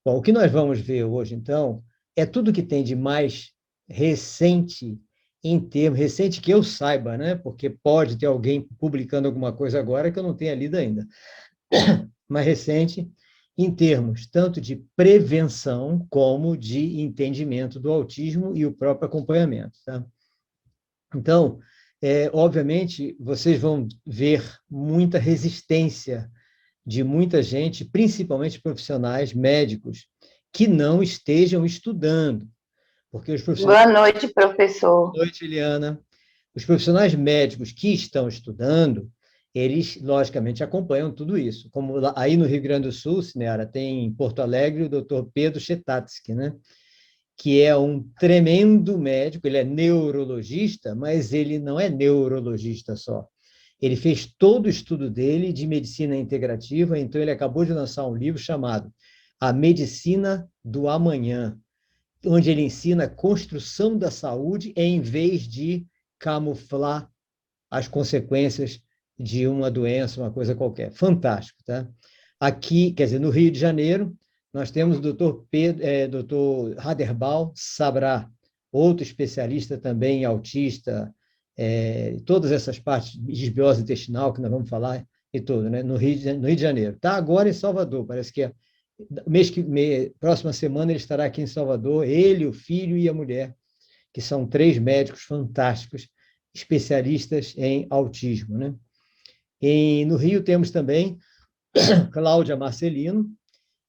Bom, o que nós vamos ver hoje, então, é tudo que tem de mais recente em termos, recente que eu saiba, né? Porque pode ter alguém publicando alguma coisa agora que eu não tenha lido ainda, mais recente em termos tanto de prevenção como de entendimento do autismo e o próprio acompanhamento, tá? Então, obviamente, vocês vão ver muita resistência de muita gente, principalmente profissionais médicos, que não estejam estudando, porque os profissionais... Boa noite, professor. Boa noite, Eliana. Os profissionais médicos que estão estudando, eles, logicamente, acompanham tudo isso. Como aí no Rio Grande do Sul, Sinera, tem em Porto Alegre o doutor Pedro Chetatsky, né? Que é um tremendo médico, ele é neurologista, mas ele não é neurologista só. Ele fez todo o estudo dele de medicina integrativa, então ele acabou de lançar um livro chamado A Medicina do Amanhã, onde ele ensina a construção da saúde em vez de camuflar as consequências de uma doença, uma coisa qualquer. Fantástico, tá? Aqui, quer dizer, no Rio de Janeiro, nós temos o doutor Raderbal Sabra, outro especialista também em autista, todas essas partes de desbiose intestinal que nós vamos falar e tudo, né? No Rio de Janeiro. Está agora em Salvador, parece que próxima semana ele estará aqui em Salvador, ele, o filho e a mulher, que são 3 médicos fantásticos, especialistas em autismo, né? No Rio temos também Cláudia Marcelino,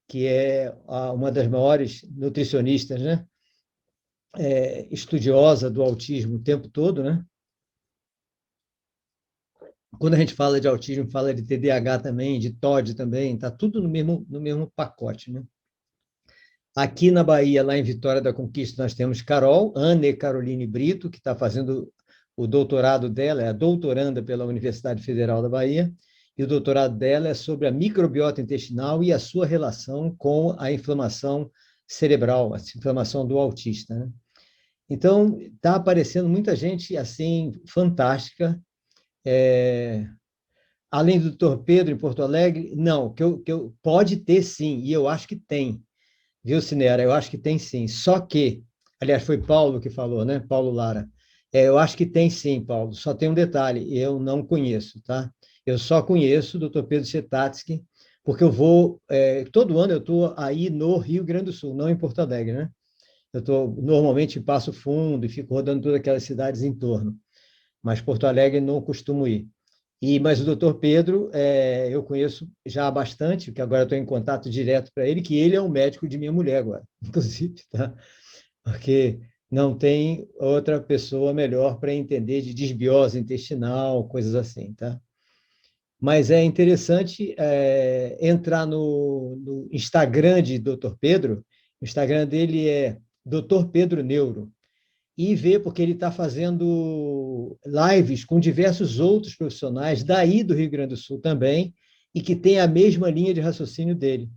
que é uma das maiores nutricionistas, né? Estudiosa do autismo o tempo todo, né? Quando a gente fala de autismo, fala de TDAH também, de TOD também, está tudo no mesmo pacote, né? Aqui na Bahia, lá em Vitória da Conquista, nós temos Carol, Anne Caroline Brito, que está fazendo o doutorado dela, é a doutoranda pela Universidade Federal da Bahia, e o doutorado dela é sobre a microbiota intestinal e a sua relação com a inflamação cerebral, a inflamação do autista, né? Então, está aparecendo muita gente assim fantástica. Além do doutor Pedro em Porto Alegre, não, pode ter sim, e eu acho que tem. Viu, Cinera? Eu acho que tem sim. Só que, aliás, foi Paulo que falou, né? Paulo Lara. Eu acho que tem sim, Paulo. Só tem um detalhe, eu não conheço, tá? Eu só conheço o doutor Pedro Chetatsky, porque eu vou, todo ano eu estou aí no Rio Grande do Sul, não em Porto Alegre, né? Eu estou normalmente em Passo Fundo e fico rodando todas aquelas cidades em torno, mas Porto Alegre não costumo ir. Mas o doutor Pedro, eu conheço já há bastante, porque agora estou em contato direto para ele, que ele é um médico de minha mulher agora, inclusive, tá? Porque não tem outra pessoa melhor para entender de desbiose intestinal, coisas assim, tá? Mas é interessante entrar no Instagram de doutor Pedro, o Instagram dele é doutor Pedro Neuro, e ver, porque ele está fazendo lives com diversos outros profissionais daí do Rio Grande do Sul também, e que tem a mesma linha de raciocínio dele.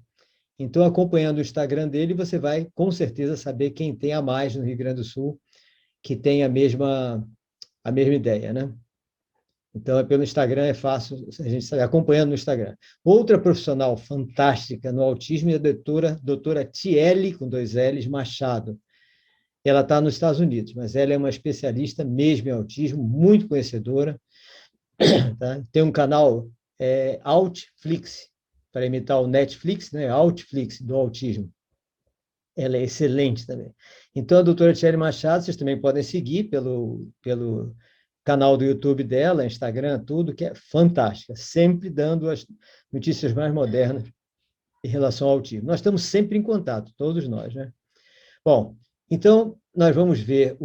Então, acompanhando o Instagram dele, você vai com certeza saber quem tem a mais no Rio Grande do Sul, que tem a mesma ideia, né? Então, pelo Instagram é fácil a gente saber, acompanhando no Instagram. Outra profissional fantástica no autismo é a doutora Tiele, com 2 L's, Machado. Ela está nos Estados Unidos, mas ela é uma especialista mesmo em autismo, muito conhecedora, tá? Tem um canal Outflix, para imitar o Netflix, né? Outflix, do autismo. Ela é excelente também. Então, a doutora Thierry Machado, vocês também podem seguir pelo canal do YouTube dela, Instagram, tudo, que é fantástica, sempre dando as notícias mais modernas em relação ao autismo. Nós estamos sempre em contato, todos nós, né? Bom, então, nós vamos ver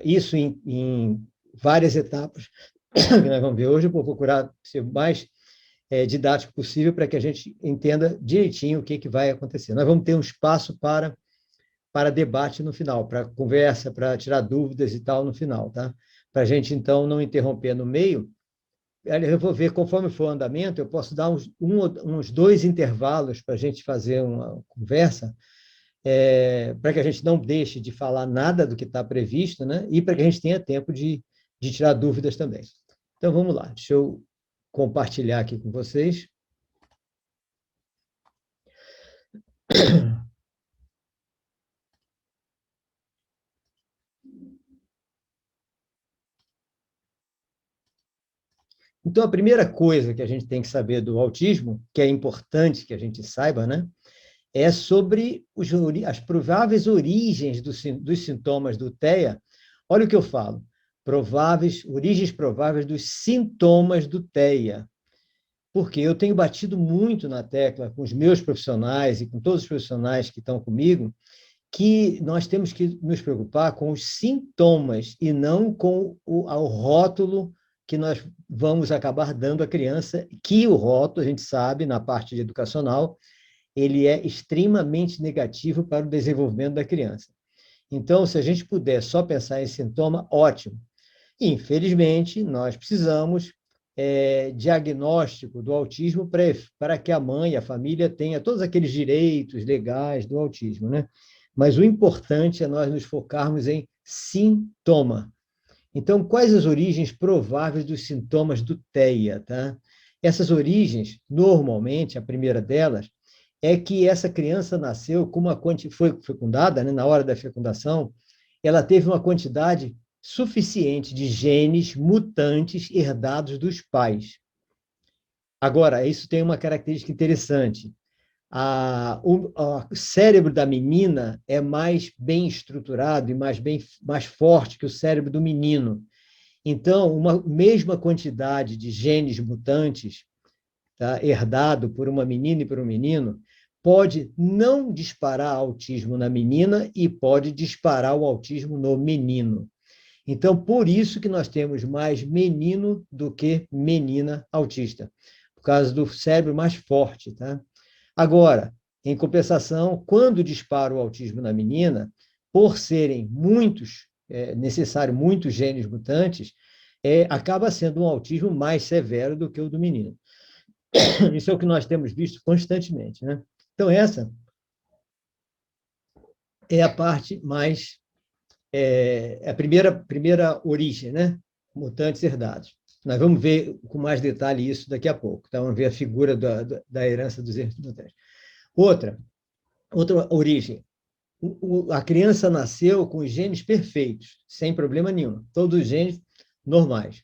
isso em várias etapas que nós vamos ver hoje. Eu vou procurar ser o mais didático possível para que a gente entenda direitinho o que vai acontecer. Nós vamos ter um espaço para debate no final, para conversa, para tirar dúvidas e tal no final, tá? Para a gente, então, não interromper no meio. Eu vou ver, conforme for o andamento, eu posso dar uns 2 intervalos para a gente fazer uma conversa, para que a gente não deixe de falar nada do que está previsto, né? E para que a gente tenha tempo de tirar dúvidas também. Então, vamos lá, deixa eu compartilhar aqui com vocês. Então, a primeira coisa que a gente tem que saber do autismo, que é importante que a gente saiba, né, é sobre as prováveis origens dos sintomas do TEA. Olha o que eu falo, origens prováveis dos sintomas do TEA, porque eu tenho batido muito na tecla com os meus profissionais e com todos os profissionais que estão comigo, que nós temos que nos preocupar com os sintomas e não com o rótulo que nós vamos acabar dando à criança, que o rótulo, a gente sabe, na parte educacional, ele é extremamente negativo para o desenvolvimento da criança. Então, se a gente puder só pensar em sintoma, ótimo. Infelizmente, nós precisamos diagnóstico do autismo para que a mãe, a família, tenha todos aqueles direitos legais do autismo, né? Mas o importante é nós nos focarmos em sintoma. Então, quais as origens prováveis dos sintomas do TEA, tá? Essas origens, normalmente, a primeira delas, é que essa criança nasceu com foi fecundada, né, na hora da fecundação, ela teve uma quantidade suficiente de genes mutantes herdados dos pais. Agora, isso tem uma característica interessante. O cérebro da menina é mais bem estruturado e mais forte que o cérebro do menino. Então, uma mesma quantidade de genes mutantes, tá, herdado por uma menina e por um menino, pode não disparar autismo na menina e pode disparar o autismo no menino. Então, por isso que nós temos mais menino do que menina autista, por causa do cérebro mais forte, tá? Agora, em compensação, quando dispara o autismo na menina, por serem necessário muitos genes mutantes, acaba sendo um autismo mais severo do que o do menino. Isso é o que nós temos visto constantemente, né? Então, essa é a parte mais a primeira origem, né? Mutantes herdados. Nós vamos ver com mais detalhe isso daqui a pouco, tá? Vamos ver a figura da herança dos mutantes. Outra origem. A criança nasceu com os genes perfeitos, sem problema nenhum, todos os genes normais.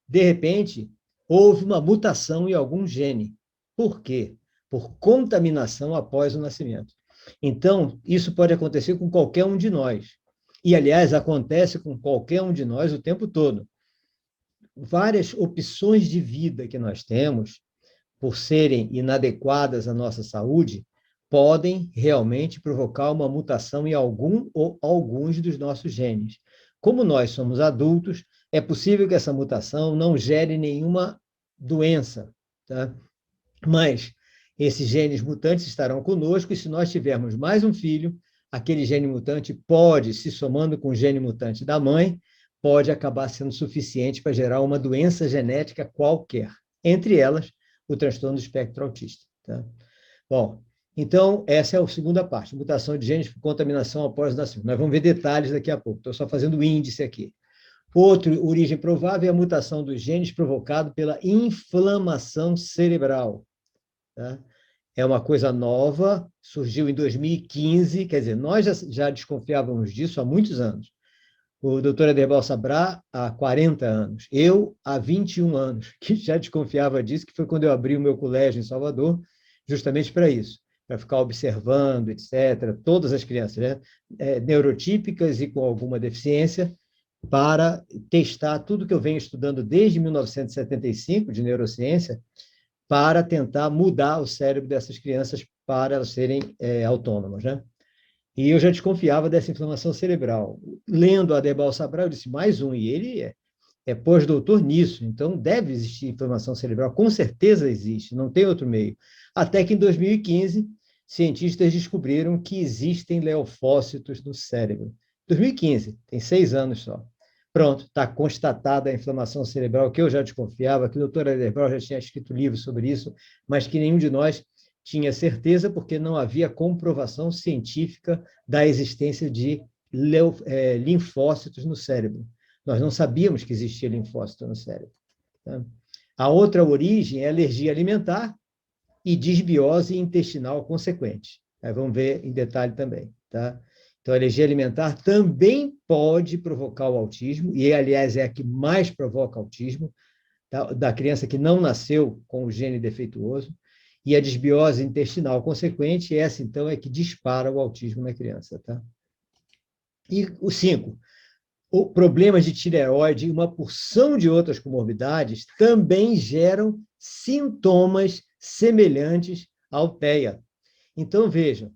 De repente, houve uma mutação em algum gene. Por quê? Por contaminação após o nascimento. Então, isso pode acontecer com qualquer um de nós. E, aliás, acontece com qualquer um de nós o tempo todo. Várias opções de vida que nós temos, por serem inadequadas à nossa saúde, podem realmente provocar uma mutação em algum ou alguns dos nossos genes. Como nós somos adultos, é possível que essa mutação não gere nenhuma doença, tá? Mas esses genes mutantes estarão conosco, e se nós tivermos mais um filho, aquele gene mutante pode, se somando com o gene mutante da mãe, pode acabar sendo suficiente para gerar uma doença genética qualquer, entre elas o transtorno do espectro autista. Tá? Bom, então, essa é a segunda parte, mutação de genes por contaminação após o nascimento. Nós vamos ver detalhes daqui a pouco, estou só fazendo o índice aqui. Outra origem provável é a mutação dos genes provocado pela inflamação cerebral. Tá? É uma coisa nova, surgiu em 2015, quer dizer, nós já desconfiávamos disso há muitos anos. O doutor Aderbal Sabrá, há 40 anos. Eu, há 21 anos, que já desconfiava disso, que foi quando eu abri o meu colégio em Salvador, justamente para isso, para ficar observando, etc., todas as crianças, né? Neurotípicas e com alguma deficiência, para testar tudo que eu venho estudando desde 1975, de neurociência, para tentar mudar o cérebro dessas crianças para elas serem autônomas, né? E eu já desconfiava dessa inflamação cerebral. Lendo Aderbal Sabral, eu disse, mais um, e ele é pós-doutor nisso, então deve existir inflamação cerebral, com certeza existe, não tem outro meio. Até que em 2015, cientistas descobriram que existem leofócitos no cérebro. 2015, tem 6 anos só. Pronto, está constatada a inflamação cerebral, que eu já desconfiava, que o doutor Aderbal já tinha escrito livros sobre isso, mas que nenhum de nós tinha certeza, porque não havia comprovação científica da existência de linfócitos no cérebro. Nós não sabíamos que existia linfócito no cérebro. Tá? A outra origem é alergia alimentar e disbiose intestinal consequente. Aí vamos ver em detalhe também. Tá? Então, a alergia alimentar também pode provocar o autismo, e, aliás, é a que mais provoca autismo. da criança que não nasceu com o gene defeituoso, e a desbiose intestinal consequente, essa, então, é que dispara o autismo na criança. Tá? E o 5, problemas de tireoide e uma porção de outras comorbidades também geram sintomas semelhantes ao TEA. Então, vejam,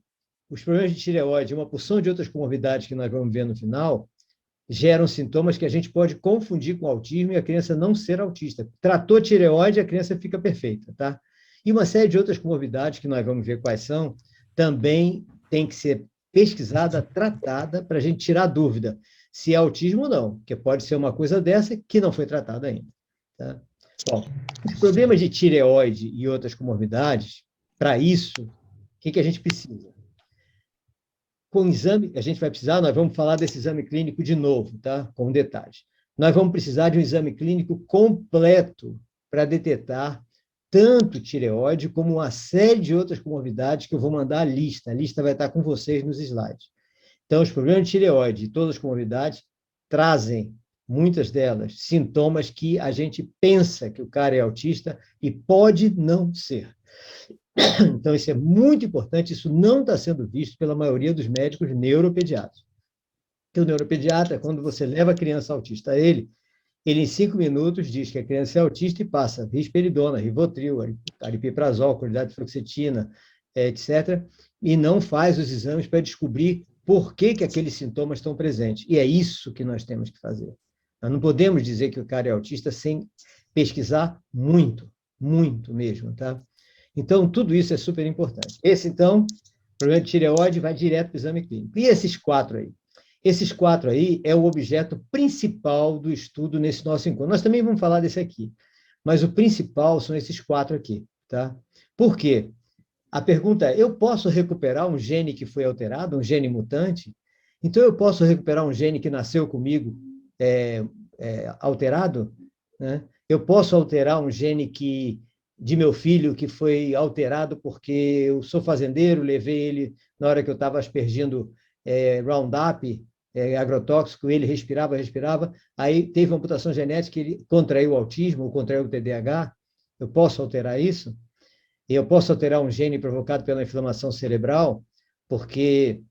os problemas de tireoide e uma porção de outras comorbidades que nós vamos ver no final geram sintomas que a gente pode confundir com autismo e a criança não ser autista. Tratou tireoide, a criança fica perfeita, tá? E uma série de outras comorbidades que nós vamos ver quais são, também tem que ser pesquisada, tratada, para a gente tirar dúvida se é autismo ou não, porque pode ser uma coisa dessa que não foi tratada ainda. Tá? Bom, os problemas de tireoide e outras comorbidades, para isso, o que a gente precisa? Com exame, a gente vai precisar, nós vamos falar desse exame clínico de novo, tá? Com detalhes. Nós vamos precisar de um exame clínico completo para detectar tanto tireoide como uma série de outras comorbidades que eu vou mandar a lista. A lista vai estar com vocês nos slides. Então, os problemas de tireoide e todas as comorbidades trazem, muitas delas, sintomas que a gente pensa que o cara é autista e pode não ser. Então, isso é muito importante, isso não está sendo visto pela maioria dos médicos neuropediatras. Porque o neuropediatra, quando você leva a criança autista a ele em 5 minutos diz que a criança é autista e passa risperidona, Rivotril, aripiprazol, cloridrato de fluoxetina, etc., e não faz os exames para descobrir por que aqueles sintomas estão presentes. E é isso que nós temos que fazer. Nós não podemos dizer que o cara é autista sem pesquisar muito, muito mesmo, tá? Então, tudo isso é super importante. Esse, então, problema de tireoide vai direto para o exame clínico. E esses 4 aí? Esses 4 aí é o objeto principal do estudo nesse nosso encontro. Nós também vamos falar desse aqui, mas o principal são esses 4 aqui, tá? Por quê? A pergunta é, eu posso recuperar um gene que foi alterado, um gene mutante? Então, eu posso recuperar um gene que nasceu comigo alterado? Né? Eu posso alterar um gene de meu filho que foi alterado porque eu sou fazendeiro, levei ele na hora que eu estava aspergindo Roundup, agrotóxico, ele respirava, aí teve uma mutação genética, ele contraiu o autismo, ou contraiu o TDAH, eu posso alterar isso? Eu posso alterar um gene provocado pela inflamação cerebral, porque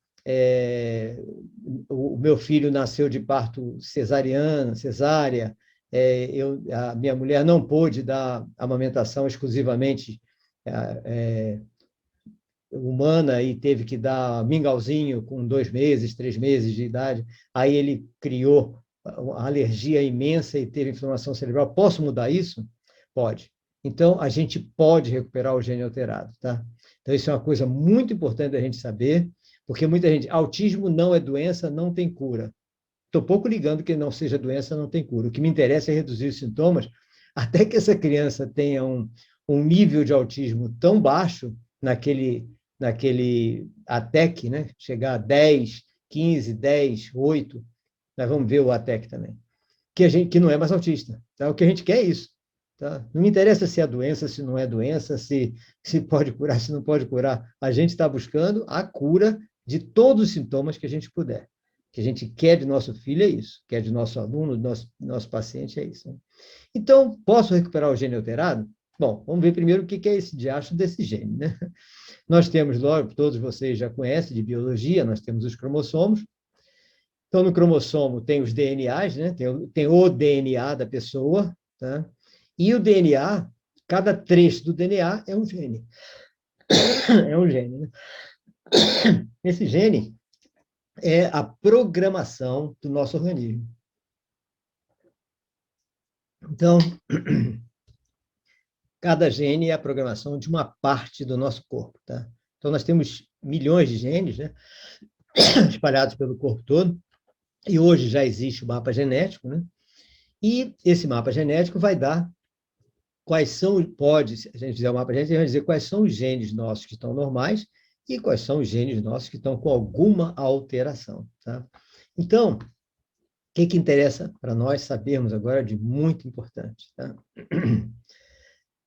o meu filho nasceu de parto cesárea, a minha mulher não pôde dar amamentação exclusivamente humana e teve que dar mingauzinho com 2 meses, 3 meses de idade, aí ele criou uma alergia imensa e teve inflamação cerebral. Posso mudar isso? Pode. Então, a gente pode recuperar o gene alterado, tá? Então, isso é uma coisa muito importante da gente saber, porque muita gente, autismo não é doença, não tem cura. Estou pouco ligando que não seja doença, não tem cura. O que me interessa é reduzir os sintomas, até que essa criança tenha um nível de autismo tão baixo, naquele ATEC, né? Chegar a 10, 15, 10, 8, nós vamos ver o ATEC também, que não é mais autista. Tá? O que a gente quer é isso. Tá? Não me interessa se é doença, se não é doença, se pode curar, se não pode curar. A gente está buscando a cura de todos os sintomas que a gente puder. O que a gente quer de nosso filho é isso, quer de nosso aluno, do nosso paciente é isso. Né? Então, posso recuperar o gene alterado? Bom, vamos ver primeiro o que é esse diacho desse gene. Né? Nós temos, logo, todos vocês já conhecem de biologia, nós temos os cromossomos. Então, no cromossomo tem os DNAs, né? Tem o DNA da pessoa, tá? E o DNA, cada trecho do DNA é um gene. É um gene, né? Esse gene é a programação do nosso organismo. Então, cada gene é a programação de uma parte do nosso corpo, tá? Então, nós temos milhões de genes, né? Espalhados pelo corpo todo, e hoje já existe o mapa genético, né? E esse mapa genético vai dar quais são, se a gente fizer o mapa genético, vai dizer quais são os genes nossos que estão normais e quais são os genes nossos que estão com alguma alteração, tá? Então, o que interessa para nós sabermos agora de muito importante, tá?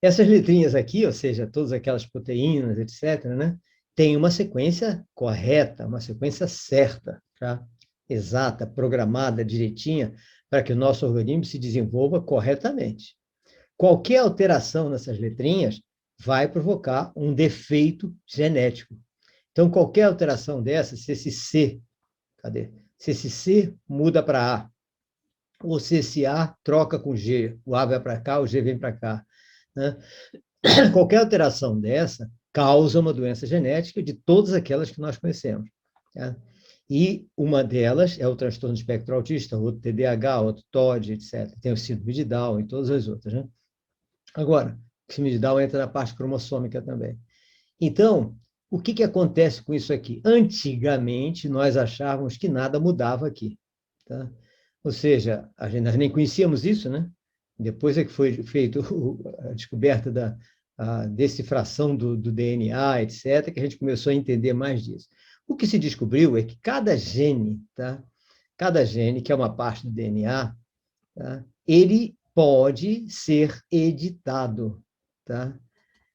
Essas letrinhas aqui, ou seja, todas aquelas proteínas, etc., né, tem uma sequência correta, uma sequência certa, tá? Exata, programada, direitinha, para que o nosso organismo se desenvolva corretamente. qualquer alteração nessas letrinhas vai provocar um defeito genético. Então, qualquer alteração dessa, se esse C, cadê? Se esse C muda para A, ou se esse A troca com G, o A vai para cá, o G vem para cá, né? Qualquer alteração dessa causa uma doença genética de todas aquelas que nós conhecemos. Tá? E uma delas é o transtorno de espectro autista, outro TDAH, outro TOD, etc. Tem o síndrome de Down e todas as outras. Né? Agora, o síndrome de Down entra na parte cromossômica também. Então, o que acontece com isso aqui? Antigamente, nós achávamos que nada mudava aqui. Tá? Ou seja, nós nem conhecíamos isso, né? Depois é que foi feita a descoberta a decifração do DNA, etc., que a gente começou a entender mais disso. O que se descobriu é que cada gene, tá? Cada gene, que é uma parte do DNA, tá? Ele pode ser editado. Tá?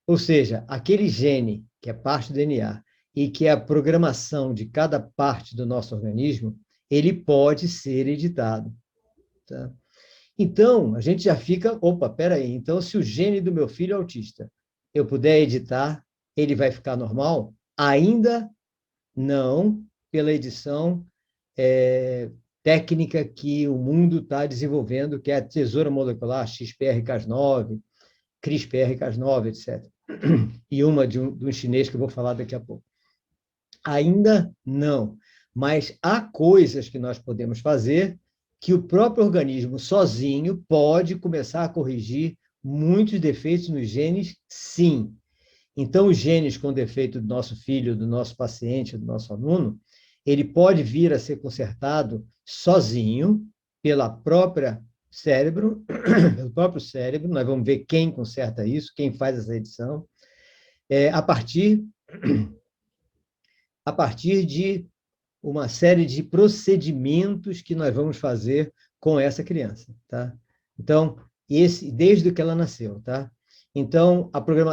Ou seja, aquele gene, que é parte do DNA, e que é a programação de cada parte do nosso organismo, ele pode ser editado. Tá? Então, a gente já fica, opa, peraí, então se o gene do meu filho é autista, eu puder editar, ele vai ficar normal? Ainda não, pela edição técnica que o mundo está desenvolvendo, que é a tesoura molecular, XPR-Cas9, CRISPR-Cas9, etc. E uma de um chinês que eu vou falar daqui a pouco. Ainda não, mas há coisas que nós podemos fazer que o próprio organismo sozinho pode começar a corrigir muitos defeitos nos genes, sim. Então, os genes com defeito do nosso filho, do nosso paciente, do nosso aluno, ele pode vir a ser consertado sozinho, pela própria cérebro, pelo próprio cérebro, nós vamos ver quem conserta isso, quem faz essa edição, a partir de uma série de procedimentos que nós vamos fazer com essa criança, tá? Então, desde que ela nasceu, tá? Então,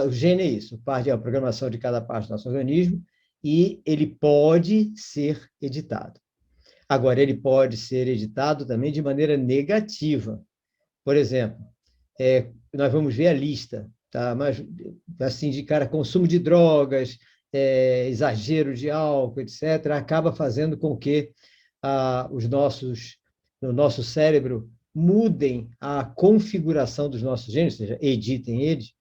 o gene é isso, parte é a programação de cada parte do nosso organismo e ele pode ser editado. Agora, ele pode ser editado também de maneira negativa. Por exemplo, nós vamos ver a lista, tá? Mas, assim, de cara, consumo de drogas, exagero de álcool, etc., acaba fazendo com que no nosso cérebro mudem a configuração dos nossos genes, ou seja, editem eles,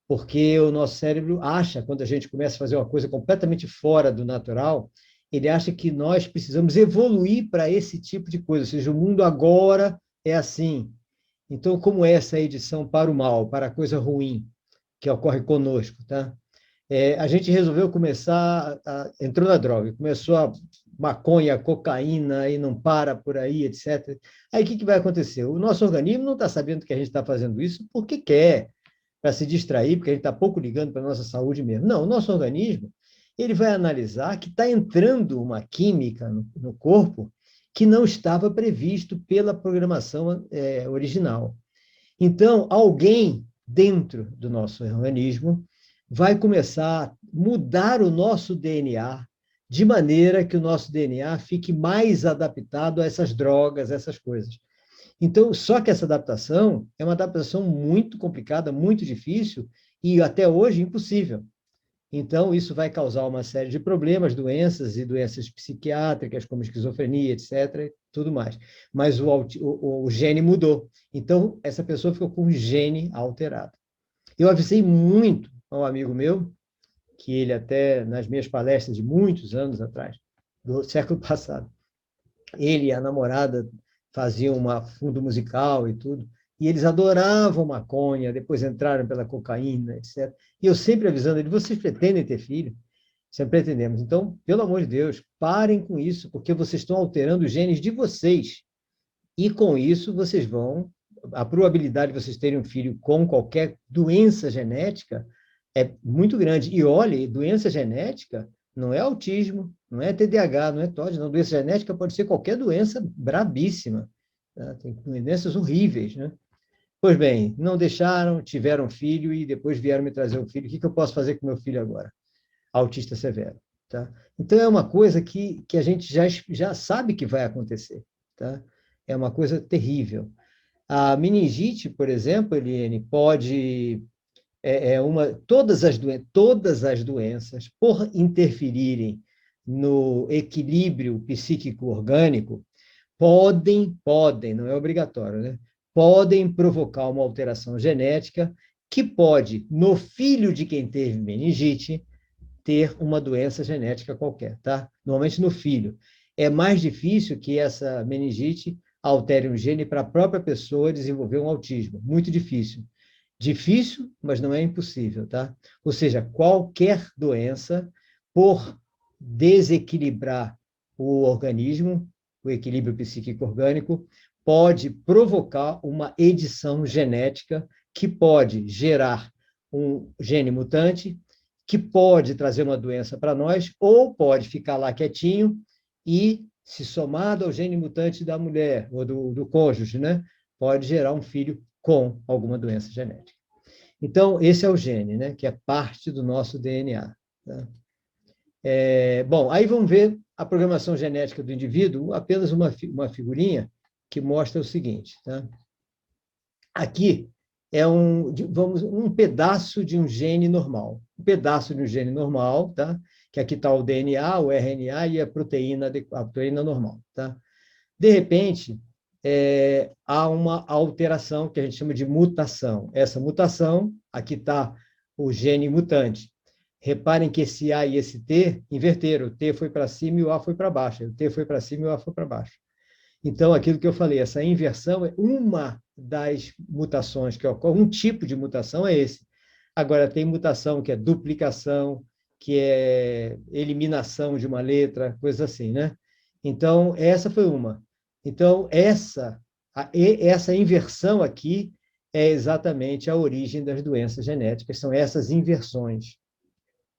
porque o nosso cérebro acha, quando a gente começa a fazer uma coisa completamente fora do natural, ele acha que nós precisamos evoluir para esse tipo de coisa, ou seja, o mundo agora é assim. Então, como é essa edição para o mal, para a coisa ruim que ocorre conosco, tá? A gente resolveu entrou na droga, começou a maconha, a cocaína, e não para por aí, etc. Aí o que vai acontecer? O nosso organismo não está sabendo que a gente está fazendo isso porque quer, para se distrair, porque a gente está pouco ligando para a nossa saúde mesmo. Não, o nosso organismo ele vai analisar que está entrando uma química no corpo que não estava previsto pela programação original. Então, alguém dentro do nosso organismo vai começar a mudar o nosso DNA de maneira que o nosso DNA fique mais adaptado a essas drogas, essas coisas. Então, só que essa adaptação é uma adaptação muito complicada, muito difícil e até hoje impossível. Então, isso vai causar uma série de problemas, doenças e doenças psiquiátricas, como esquizofrenia, etc., tudo mais. Mas o gene mudou. Então, essa pessoa ficou com o gene alterado. Eu avisei muito a um amigo meu, que ele até, nas minhas palestras de muitos anos atrás, do século passado, ele e a namorada faziam um fundo musical e tudo, e eles adoravam maconha, depois entraram pela cocaína, etc. E eu sempre avisando ele, vocês pretendem ter filho? Sempre pretendemos. Então, pelo amor de Deus, parem com isso, porque vocês estão alterando os genes de vocês. E com isso, a probabilidade de vocês terem um filho com qualquer doença genética é muito grande. E olhe, doença genética não é autismo, não é TDAH, não é TOD, não. Doença genética pode ser qualquer doença brabíssima. Tá? Tem doenças horríveis, né? Pois bem, não deixaram, tiveram filho e depois vieram me trazer um filho. O que eu posso fazer com meu filho agora? Autista severo. Tá? Então, é uma coisa que a gente já sabe que vai acontecer. Tá? É uma coisa terrível. A meningite, por exemplo, Eliane, pode todas as doenças, por interferirem no equilíbrio psíquico orgânico, podem, não é obrigatório, né? Podem provocar uma alteração genética que pode, no filho de quem teve meningite, ter uma doença genética qualquer, tá? Normalmente no filho. É mais difícil que essa meningite altere um gene para a própria pessoa desenvolver um autismo. Muito difícil. Difícil, mas não é impossível, tá? Ou seja, qualquer doença, por desequilibrar o organismo, o equilíbrio psíquico orgânico, pode provocar uma edição genética que pode gerar um gene mutante, que pode trazer uma doença para nós, ou pode ficar lá quietinho e, se somado ao gene mutante da mulher ou do cônjuge, né, pode gerar um filho com alguma doença genética. Então, esse é o gene, né, que é parte do nosso DNA. Tá? Bom, aí vamos ver a programação genética do indivíduo, apenas uma figurinha que mostra o seguinte. Tá? Aqui é um pedaço de um gene normal. Um pedaço de um gene normal, tá? Que aqui está o DNA, o RNA e a proteína normal. Tá? De repente, há uma alteração que a gente chama de mutação. Essa mutação, aqui está o gene mutante. Reparem que esse A e esse T inverteram. O T foi para cima e o A foi para baixo. O T foi para cima e o A foi para baixo. Então, aquilo que eu falei, essa inversão é uma das mutações que ocorre. Um tipo de mutação é esse. Agora, tem mutação que é duplicação, que é eliminação de uma letra, coisa assim, né? Então, essa foi uma. Então, essa inversão aqui é exatamente a origem das doenças genéticas, são essas inversões.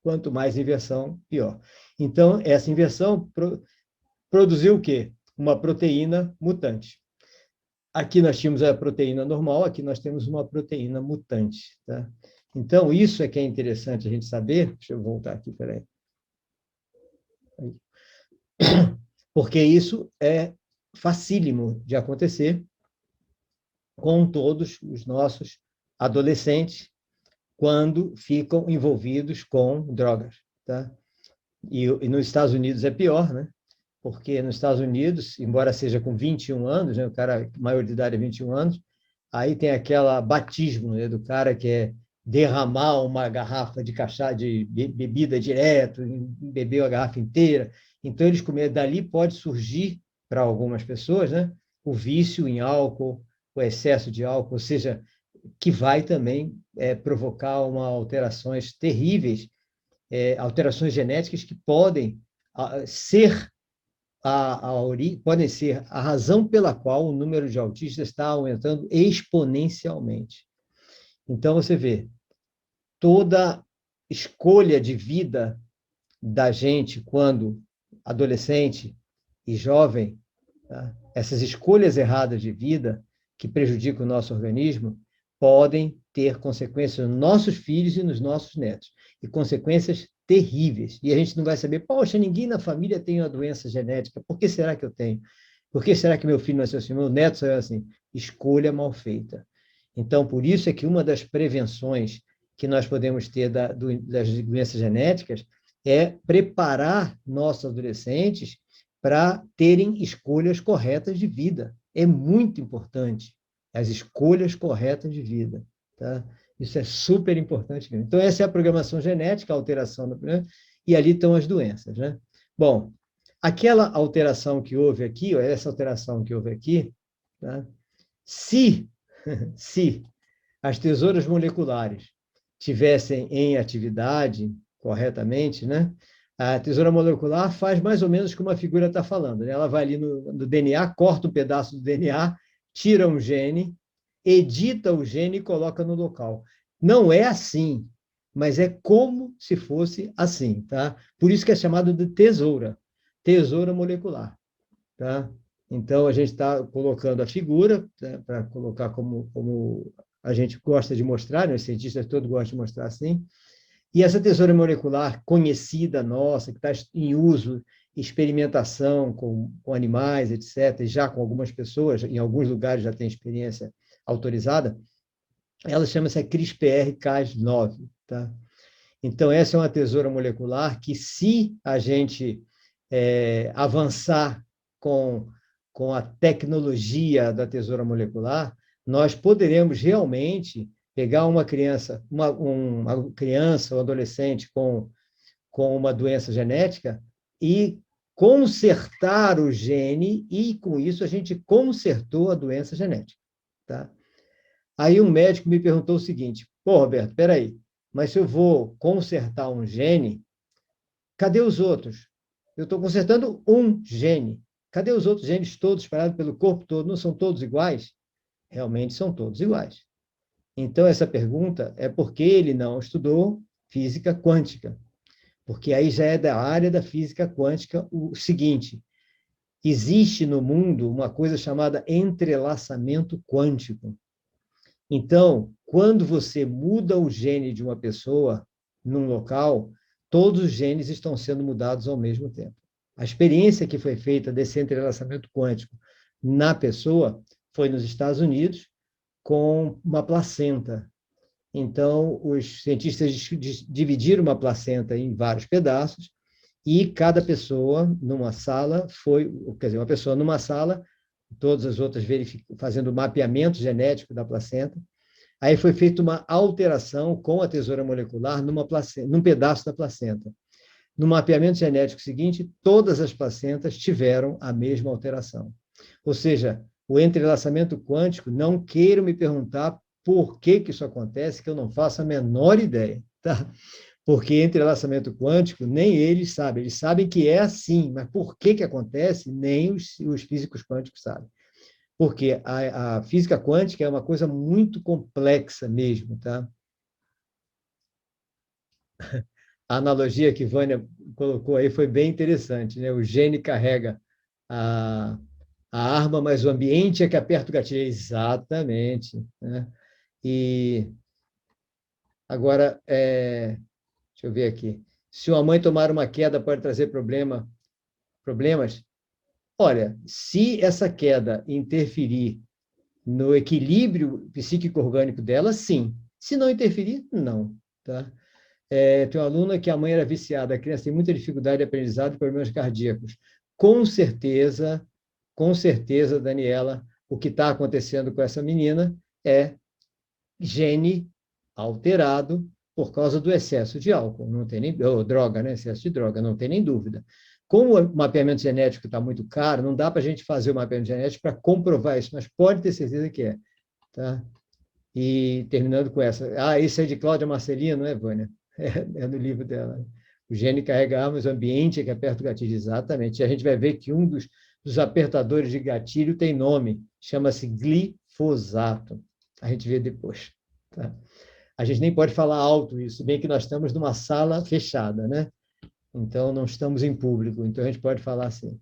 Quanto mais inversão, pior. Então, essa inversão produziu o quê? Uma proteína mutante. Aqui nós tínhamos a proteína normal, aqui nós temos uma proteína mutante. Tá? Então, isso é que é interessante a gente saber. Deixa eu voltar aqui, peraí. Porque isso é facílimo de acontecer com todos os nossos adolescentes quando ficam envolvidos com drogas. Tá? E nos Estados Unidos é pior, né? Porque nos Estados Unidos, embora seja com 21 anos, né, o cara, maior de idade é 21 anos, aí tem aquela batismo, né, do cara que é derramar uma garrafa de cachaça, de bebida direto, beber a garrafa inteira. Então, eles comeram, dali pode surgir, para algumas pessoas, né, o vício em álcool, o excesso de álcool, ou seja, que vai também provocar alterações terríveis, alterações genéticas que podem ser podem ser a razão pela qual o número de autistas está aumentando exponencialmente. Então, você vê, toda escolha de vida da gente quando adolescente e jovem, tá? Essas escolhas erradas de vida que prejudicam o nosso organismo podem ter consequências nos nossos filhos e nos nossos netos, e consequências terríveis. E a gente não vai saber, poxa, ninguém na família tem uma doença genética, por que será que eu tenho? Por que será que meu filho nasceu assim? Meu neto saiu assim? Escolha mal feita. Então, por isso é que uma das prevenções que nós podemos ter das doenças genéticas é preparar nossos adolescentes para terem escolhas corretas de vida. É muito importante as escolhas corretas de vida. Tá? Isso é super importante. Então, essa é a programação genética, a alteração, e ali estão as doenças. Né? Bom, aquela alteração que houve aqui, essa alteração que houve aqui, tá? se as tesouras moleculares tivessem em atividade corretamente, né? A tesoura molecular faz mais ou menos como a figura está falando. Né? Ela vai ali no DNA, corta um pedaço do DNA, tira um gene, edita o gene e coloca no local. Não é assim, mas é como se fosse assim. Tá? Por isso que é chamado de tesoura molecular. Tá? Então, a gente está colocando a figura, tá? Para colocar como a gente gosta de mostrar, né? Os cientistas todos gostam de mostrar assim. E essa tesoura molecular conhecida nossa, que está em uso experimentação com animais, etc., e já com algumas pessoas, em alguns lugares já tem experiência autorizada, ela chama-se CRISPR-Cas9, tá? Então, essa é uma tesoura molecular que, se a gente avançar com a tecnologia da tesoura molecular, nós poderemos realmente pegar uma criança, uma criança ou adolescente com uma doença genética e consertar o gene, e com isso a gente consertou a doença genética. Tá? Aí um médico me perguntou o seguinte: pô, Roberto, peraí, mas se eu vou consertar um gene, cadê os outros? Eu estou consertando um gene. Cadê os outros genes todos espalhados pelo corpo todo? Não são todos iguais? Realmente são todos iguais. Então, essa pergunta é porque ele não estudou física quântica. Porque aí já é da área da física quântica o seguinte: existe no mundo uma coisa chamada entrelaçamento quântico. Então, quando você muda o gene de uma pessoa num local, todos os genes estão sendo mudados ao mesmo tempo. A experiência que foi feita desse entrelaçamento quântico na pessoa foi nos Estados Unidos, com uma placenta. Então, os cientistas dividiram uma placenta em vários pedaços, e cada pessoa numa sala uma pessoa numa sala, todas as outras fazendo o mapeamento genético da placenta. Aí foi feita uma alteração com a tesoura molecular num pedaço da placenta. No mapeamento genético seguinte, todas as placentas tiveram a mesma alteração. Ou seja, o entrelaçamento quântico, não queiram me perguntar por que isso acontece, que eu não faço a menor ideia, tá? Porque entrelaçamento quântico, nem eles sabem que é assim, mas por que acontece, nem os físicos quânticos sabem. Porque a física quântica é uma coisa muito complexa mesmo, tá? A analogia que Vânia colocou aí foi bem interessante, né? O gene carrega a, a arma, mas o ambiente é que aperta o gatilho. Exatamente, né? E agora, deixa eu ver aqui. Se uma mãe tomar uma queda, pode trazer problemas? Olha, se essa queda interferir no equilíbrio psíquico-orgânico dela, sim. Se não interferir, não. Tá? Tem uma aluna que a mãe era viciada, a criança tem muita dificuldade de aprendizado e problemas cardíacos. Com certeza, Daniela, o que está acontecendo com essa menina é gene alterado por causa do excesso de álcool, não tem nem, ou droga, né? Excesso de droga, não tem nem dúvida. Como o mapeamento genético está muito caro, não dá para a gente fazer o mapeamento genético para comprovar isso, mas pode ter certeza que é. Tá? E terminando com essa. Isso é de Cláudia Marcelino, não é, Vânia? É no livro dela. O gene carrega armas, o ambiente é que aperta o gatilho. Exatamente. E a gente vai ver que um dos apertadores de gatilho tem nome, chama-se glifosato. A gente vê depois. Tá? A gente nem pode falar alto isso, bem que nós estamos numa sala fechada, né? Então, não estamos em público, então a gente pode falar assim.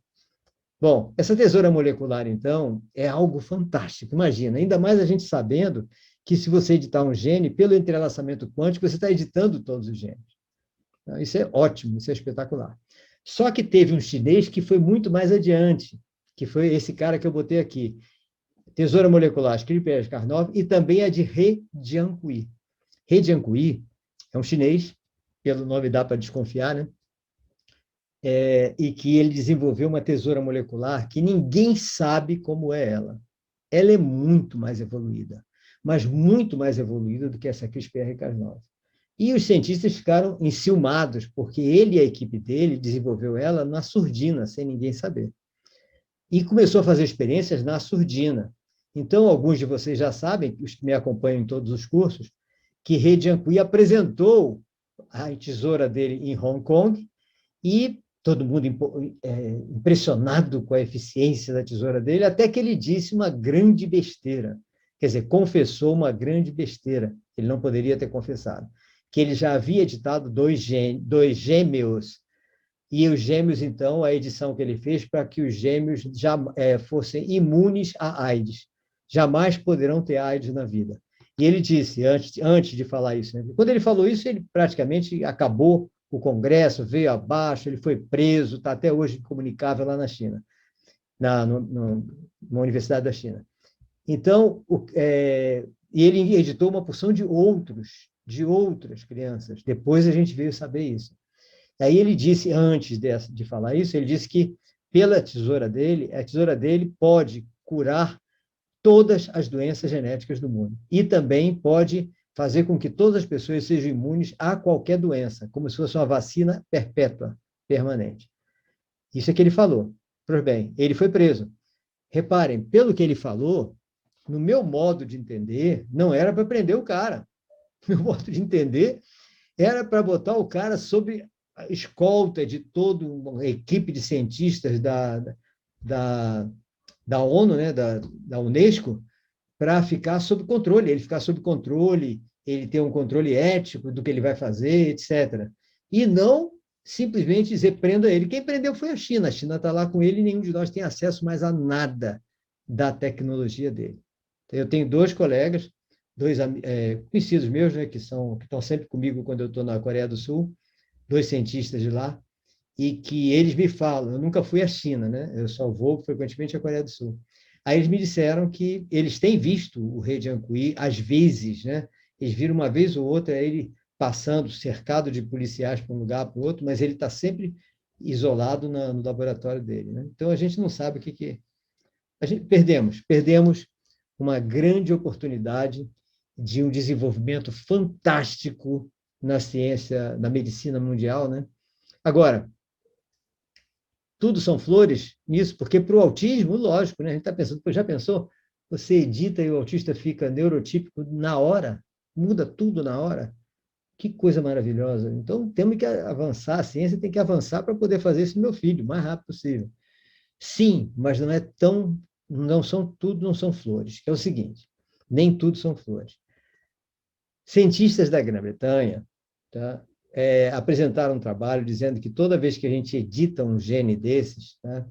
Bom, essa tesoura molecular, então, é algo fantástico. Imagina, ainda mais a gente sabendo que se você editar um gene, pelo entrelaçamento quântico, você está editando todos os genes. Então, isso é ótimo, isso é espetacular. Só que teve um chinês que foi muito mais adiante, que foi esse cara que eu botei aqui. Tesoura molecular, CRISPR-Cas9, e também a de He Jiankui. He Jiankui é um chinês, pelo nome dá para desconfiar, né? E que ele desenvolveu uma tesoura molecular que ninguém sabe como é ela. Ela é muito mais evoluída, mas muito mais evoluída do que essa CRISPR-Cas9. E os cientistas ficaram enciumados, porque ele e a equipe dele desenvolveu ela na surdina, sem ninguém saber. E começou a fazer experiências na surdina. Então, alguns de vocês já sabem, os que me acompanham em todos os cursos, que He Jiankui apresentou a tesoura dele em Hong Kong, e todo mundo impressionado com a eficiência da tesoura dele, até que ele disse uma grande besteira. Quer dizer, confessou uma grande besteira. Ele não poderia ter confessado. Que ele já havia editado dois gêmeos. E os gêmeos, então, a edição que ele fez para que os gêmeos já fossem imunes à AIDS. Jamais poderão ter AIDS na vida. E ele disse, antes de falar isso, né? Quando ele falou isso, ele praticamente acabou o Congresso, veio abaixo, ele foi preso, está até hoje incomunicável lá na China, numa universidade da China. Então, e ele editou uma porção de outras crianças. Depois a gente veio saber isso. Aí ele disse, antes de falar isso, ele disse que pela tesoura dele, a tesoura dele pode curar todas as doenças genéticas do mundo. E também pode fazer com que todas as pessoas sejam imunes a qualquer doença, como se fosse uma vacina perpétua, permanente. Isso é que ele falou. Pois bem, ele foi preso. Reparem, pelo que ele falou, no meu modo de entender, não era para prender o cara. Meu modo de entender era para botar o cara sob a escolta de toda uma equipe de cientistas da ONU, né, da Unesco, para ficar sob controle, ele ficar sob controle, ele ter um controle ético do que ele vai fazer, etc. E não simplesmente dizer prenda ele. Quem prendeu foi a China está lá com ele e nenhum de nós tem acesso mais a nada da tecnologia dele. Eu tenho dois colegas, dois conhecidos meus, né, que estão sempre comigo quando eu estou na Coreia do Sul, dois cientistas de lá, e que eles me falam, eu nunca fui à China, né? Eu só vou frequentemente à Coreia do Sul. Aí eles me disseram que eles têm visto o rei Jiankui às vezes, né? Eles viram uma vez ou outra ele passando, cercado de policiais para um lugar para o outro, mas ele está sempre isolado no laboratório dele, né? Então a gente não sabe o que a gente perdemos uma grande oportunidade de um desenvolvimento fantástico na ciência, na medicina mundial, né? Agora, tudo são flores nisso, porque para o autismo, lógico, né? A gente está pensando, já pensou? Você edita e o autista fica neurotípico na hora, muda tudo na hora. Que coisa maravilhosa. Então, temos que avançar, a ciência tem que avançar para poder fazer isso no meu filho, o mais rápido possível. Sim, mas não é tão, não são flores. É o seguinte, nem tudo são flores. Cientistas da Grã-Bretanha, tá, apresentaram um trabalho dizendo que toda vez que a gente edita um gene desses, tá,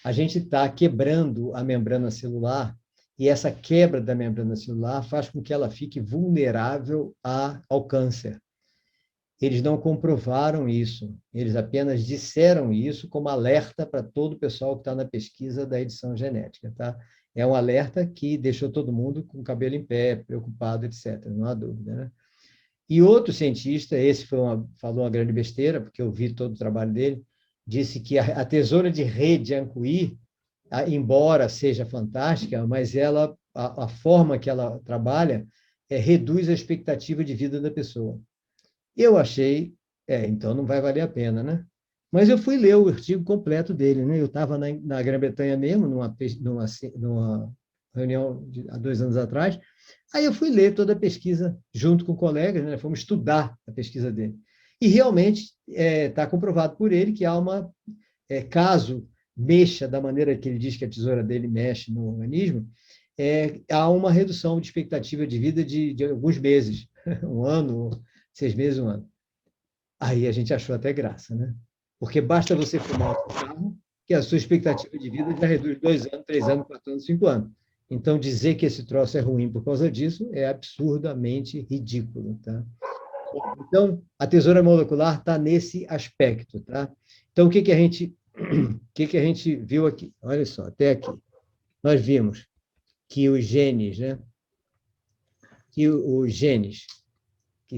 a gente está quebrando a membrana celular e essa quebra da membrana celular faz com que ela fique vulnerável ao câncer. Eles não comprovaram isso, eles apenas disseram isso como alerta para todo o pessoal que está na pesquisa da edição genética. Tá? É um alerta que deixou todo mundo com o cabelo em pé, preocupado, etc., não há dúvida. Né? E outro cientista, falou uma grande besteira, porque eu vi todo o trabalho dele, disse que a tesoura de rede de Ancuí, embora seja fantástica, mas a forma que ela trabalha reduz a expectativa de vida da pessoa. Eu achei, então não vai valer a pena, né? Mas eu fui ler o artigo completo dele, né? Eu estava na Grã-Bretanha mesmo, numa reunião há 2 anos atrás, aí eu fui ler toda a pesquisa junto com colegas, né? Fomos estudar a pesquisa dele. E realmente está comprovado por ele que caso mexa da maneira que ele diz que a tesoura dele mexe no organismo, há uma redução de expectativa de vida de alguns meses, um ano, 6 meses, um ano. Aí a gente achou até graça, né? Porque basta você fumar um cigarro que a sua expectativa de vida já reduz 2 anos, 3 anos, 4 anos, 5 anos. Então, dizer que esse troço é ruim por causa disso é absurdamente ridículo, tá? Então, a tesoura molecular está nesse aspecto, tá? Então, o que a gente viu aqui? Olha só, até aqui. Nós vimos que os genes, né? Que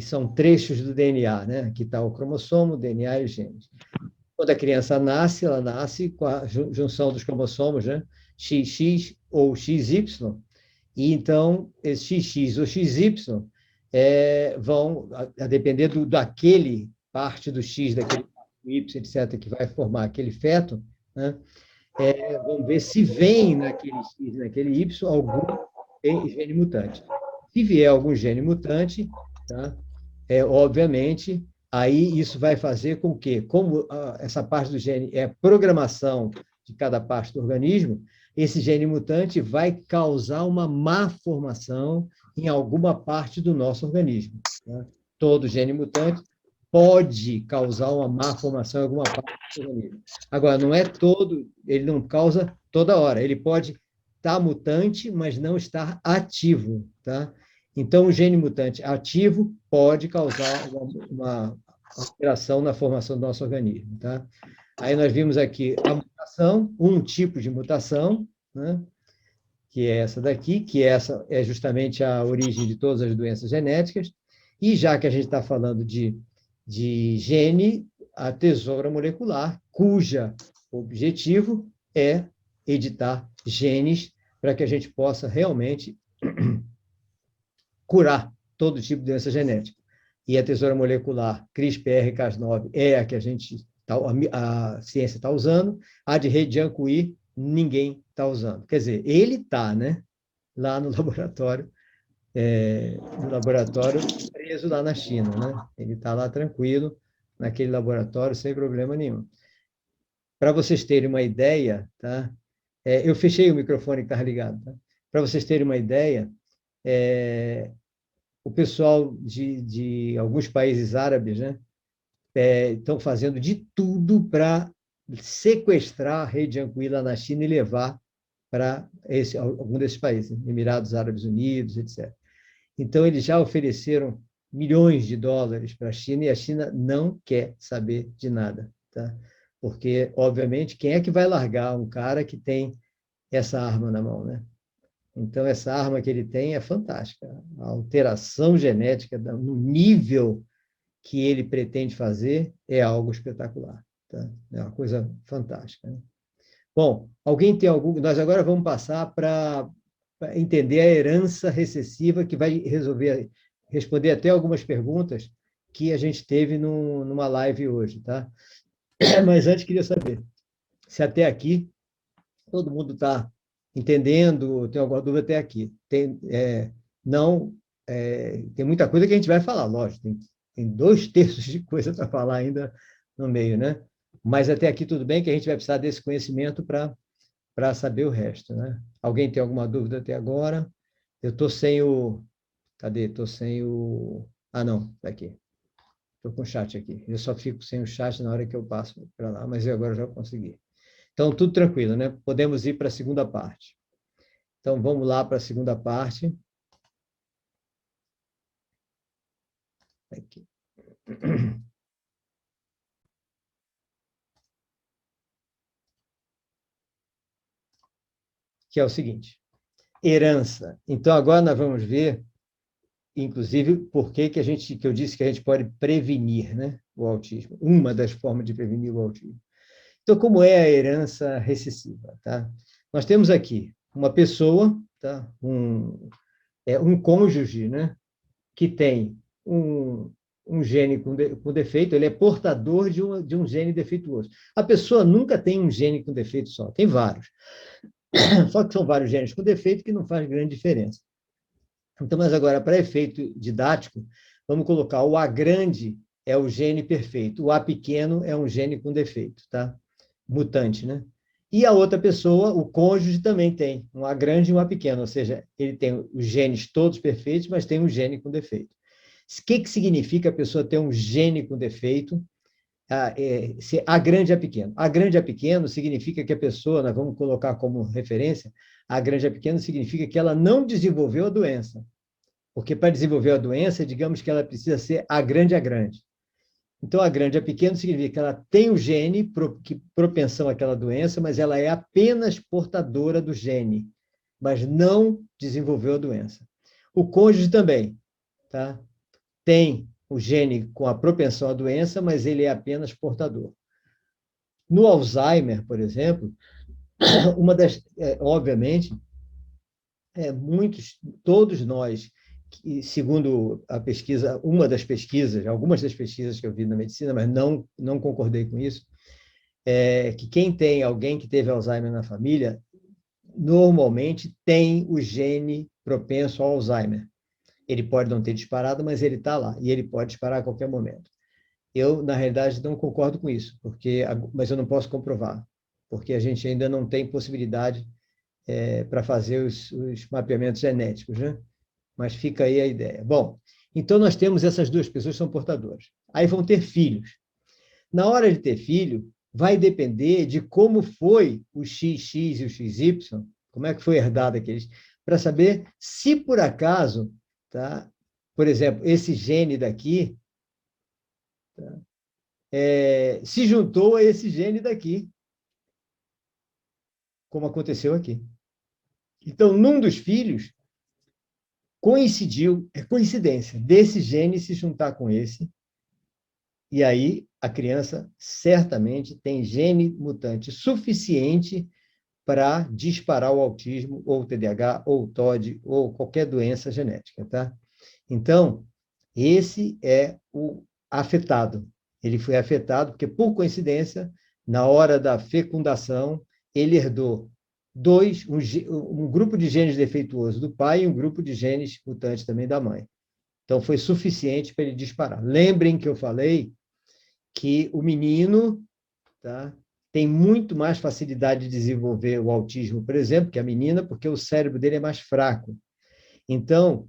são trechos do DNA, né? Aqui está o cromossomo, o DNA e os genes. Quando a criança nasce, ela nasce com a junção dos cromossomos, né? XX ou XY, e então, esse XX ou XY vão, a depender daquele parte do X, daquele Y, etc., que vai formar aquele feto, né? Vamos ver se vem naquele X, naquele Y, algum gene mutante. Se vier algum gene mutante, tá? Obviamente, aí isso vai fazer com que, como essa parte do gene é programação de cada parte do organismo, esse gene mutante vai causar uma má formação em alguma parte do nosso organismo. Tá? Todo gene mutante pode causar uma má formação em alguma parte do organismo. Agora, não é todo, ele não causa toda hora, ele pode estar mutante, mas não estar ativo. Tá? Então, o gene mutante ativo pode causar alteração na formação do nosso organismo, tá? Aí nós vimos aqui a mutação, um tipo de mutação, né? Que é essa daqui, que essa é justamente a origem de todas as doenças genéticas. E já que a gente está falando de gene, a tesoura molecular, cuja objetivo é editar genes para que a gente possa realmente curar todo tipo de doença genética. E a tesoura molecular CRISPR-Cas9 é a que a ciência está usando, a de rede de Ancuí ninguém está usando. Quer dizer, ele está, né? Lá no laboratório preso lá na China, né? Ele está lá tranquilo, naquele laboratório, sem problema nenhum. Para vocês terem uma ideia, tá? Eu fechei o microfone que estava ligado, tá? Para vocês terem uma ideia, o pessoal de alguns países árabes, né? Estão fazendo de tudo para sequestrar a rede Anguilla na China e levar para algum desses países, Emirados Árabes Unidos, etc. Então, eles já ofereceram milhões de dólares para a China e a China não quer saber de nada, tá? Porque, obviamente, quem é que vai largar um cara que tem essa arma na mão, né? Então, essa arma que ele tem é fantástica. A alteração genética no nível que ele pretende fazer é algo espetacular, tá? É uma coisa fantástica, né? Bom, alguém tem algum... Nós agora vamos passar para entender a herança recessiva, que vai responder até algumas perguntas que a gente teve numa live hoje, tá? Mas antes queria saber se até aqui todo mundo está entendendo, tem alguma dúvida até aqui. Não, tem muita coisa que a gente vai falar, lógico, tem 2/3 de coisa para falar ainda no meio, né? Mas até aqui tudo bem, que a gente vai precisar desse conhecimento para saber o resto, né? Alguém tem alguma dúvida até agora? Eu estou sem o... Cadê? Estou sem o... Ah, não, está aqui. Estou com o chat aqui. Eu só fico sem o chat na hora que eu passo para lá, mas eu agora já consegui. Então, tudo tranquilo, né? Podemos ir para a segunda parte. Então, vamos lá para a segunda parte. Aqui. Que é o seguinte: herança. Então, agora nós vamos ver, inclusive, por que eu disse que a gente pode prevenir, né, o autismo. Uma das formas de prevenir o autismo. Então, como é a herança recessiva? Tá? Nós temos aqui uma pessoa, tá? Um cônjuge, né? Que tem um gene com defeito, ele é portador de um gene defeituoso. A pessoa nunca tem um gene com defeito só, tem vários. Só que são vários genes com defeito que não faz grande diferença. Então, mas agora, para efeito didático, vamos colocar o A grande é o gene perfeito, o A pequeno é um gene com defeito, tá? Mutante, né? E a outra pessoa, o cônjuge, também tem um A grande e um A pequeno, ou seja, ele tem os genes todos perfeitos, mas tem um gene com defeito. O que significa a pessoa ter um gene com defeito? Se A grande é pequeno. A grande é pequeno significa que a pessoa, nós vamos colocar como referência, A grande é pequeno significa que ela não desenvolveu a doença. Porque para desenvolver a doença, digamos que ela precisa ser A grande é grande. Então, A grande é pequeno significa que ela tem o gene, que propensão àquela doença, mas ela é apenas portadora do gene, mas não desenvolveu a doença. O cônjuge também, tá? Tem o gene com a propensão à doença, mas ele é apenas portador. No Alzheimer, por exemplo, obviamente, todos nós, segundo a pesquisa, algumas das pesquisas que eu vi na medicina, mas não concordei com isso, que quem tem alguém que teve Alzheimer na família, normalmente tem o gene propenso ao Alzheimer. Ele pode não ter disparado, mas ele está lá, e ele pode disparar a qualquer momento. Eu, na realidade, não concordo com isso, mas eu não posso comprovar, porque a gente ainda não tem possibilidade para fazer os mapeamentos genéticos, né? Mas fica aí a ideia. Bom, então nós temos essas duas pessoas que são portadoras. Aí vão ter filhos. Na hora de ter filho, vai depender de como foi o XX e o XY, como é que foi herdado aqueles, para saber se por acaso, tá? Por exemplo, esse gene daqui, se juntou a esse gene daqui, como aconteceu aqui. Então, num dos filhos, coincidiu, é coincidência, desse gene se juntar com esse, e aí a criança certamente tem gene mutante suficiente para disparar o autismo, ou o TDAH, ou o TOD, ou qualquer doença genética, tá? Então, esse é o afetado. Ele foi afetado porque, por coincidência, na hora da fecundação, ele herdou um grupo de genes defeituosos do pai e um grupo de genes mutantes também da mãe. Então, foi suficiente para ele disparar. Lembrem que eu falei que o menino, tá, tem muito mais facilidade de desenvolver o autismo, por exemplo, que a menina, porque o cérebro dele é mais fraco. Então,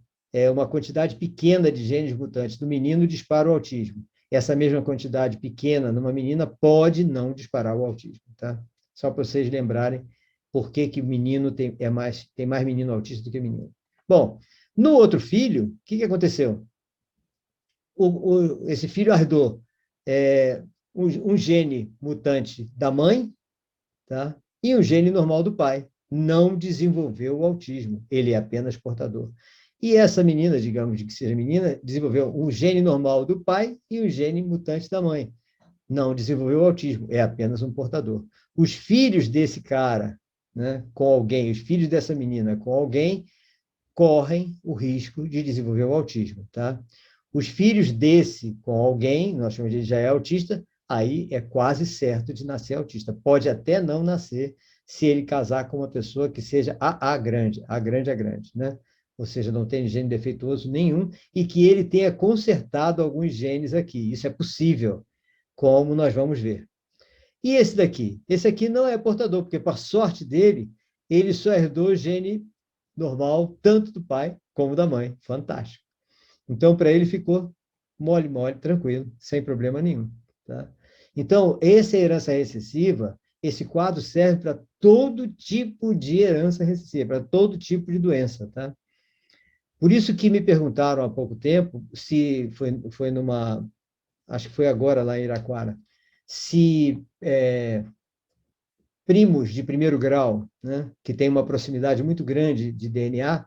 uma quantidade pequena de genes mutantes do menino dispara o autismo. Essa mesma quantidade pequena numa menina pode não disparar o autismo, tá? Só para vocês lembrarem por que o menino tem mais menino autista do que menino. Bom, no outro filho, o que aconteceu? Esse filho herdou um gene mutante da mãe, tá? E um gene normal do pai. Não desenvolveu o autismo, ele é apenas portador. E essa menina, digamos que seja menina, desenvolveu um gene normal do pai e um gene mutante da mãe. Não desenvolveu o autismo, é apenas um portador. Os filhos desse cara, né, com alguém, os filhos dessa menina com alguém, correm o risco de desenvolver o autismo, tá? Os filhos desse com alguém, nós chamamos de já é autista, aí é quase certo de nascer autista. Pode até não nascer se ele casar com uma pessoa que seja a grande, né? Ou seja, não tem gene defeituoso nenhum e que ele tenha consertado alguns genes aqui. Isso é possível, como nós vamos ver. E esse daqui? Esse aqui não é portador, porque, por sorte dele, ele só herdou o gene normal, tanto do pai como da mãe. Fantástico. Então, para ele ficou mole, tranquilo, sem problema nenhum. Tá? Então, essa herança recessiva, esse quadro serve para todo tipo de herança recessiva, para todo tipo de doença. Tá? Por isso que me perguntaram há pouco tempo, se foi numa, acho que foi agora lá em Iraquara, se primos de primeiro grau, né, que tem uma proximidade muito grande de DNA,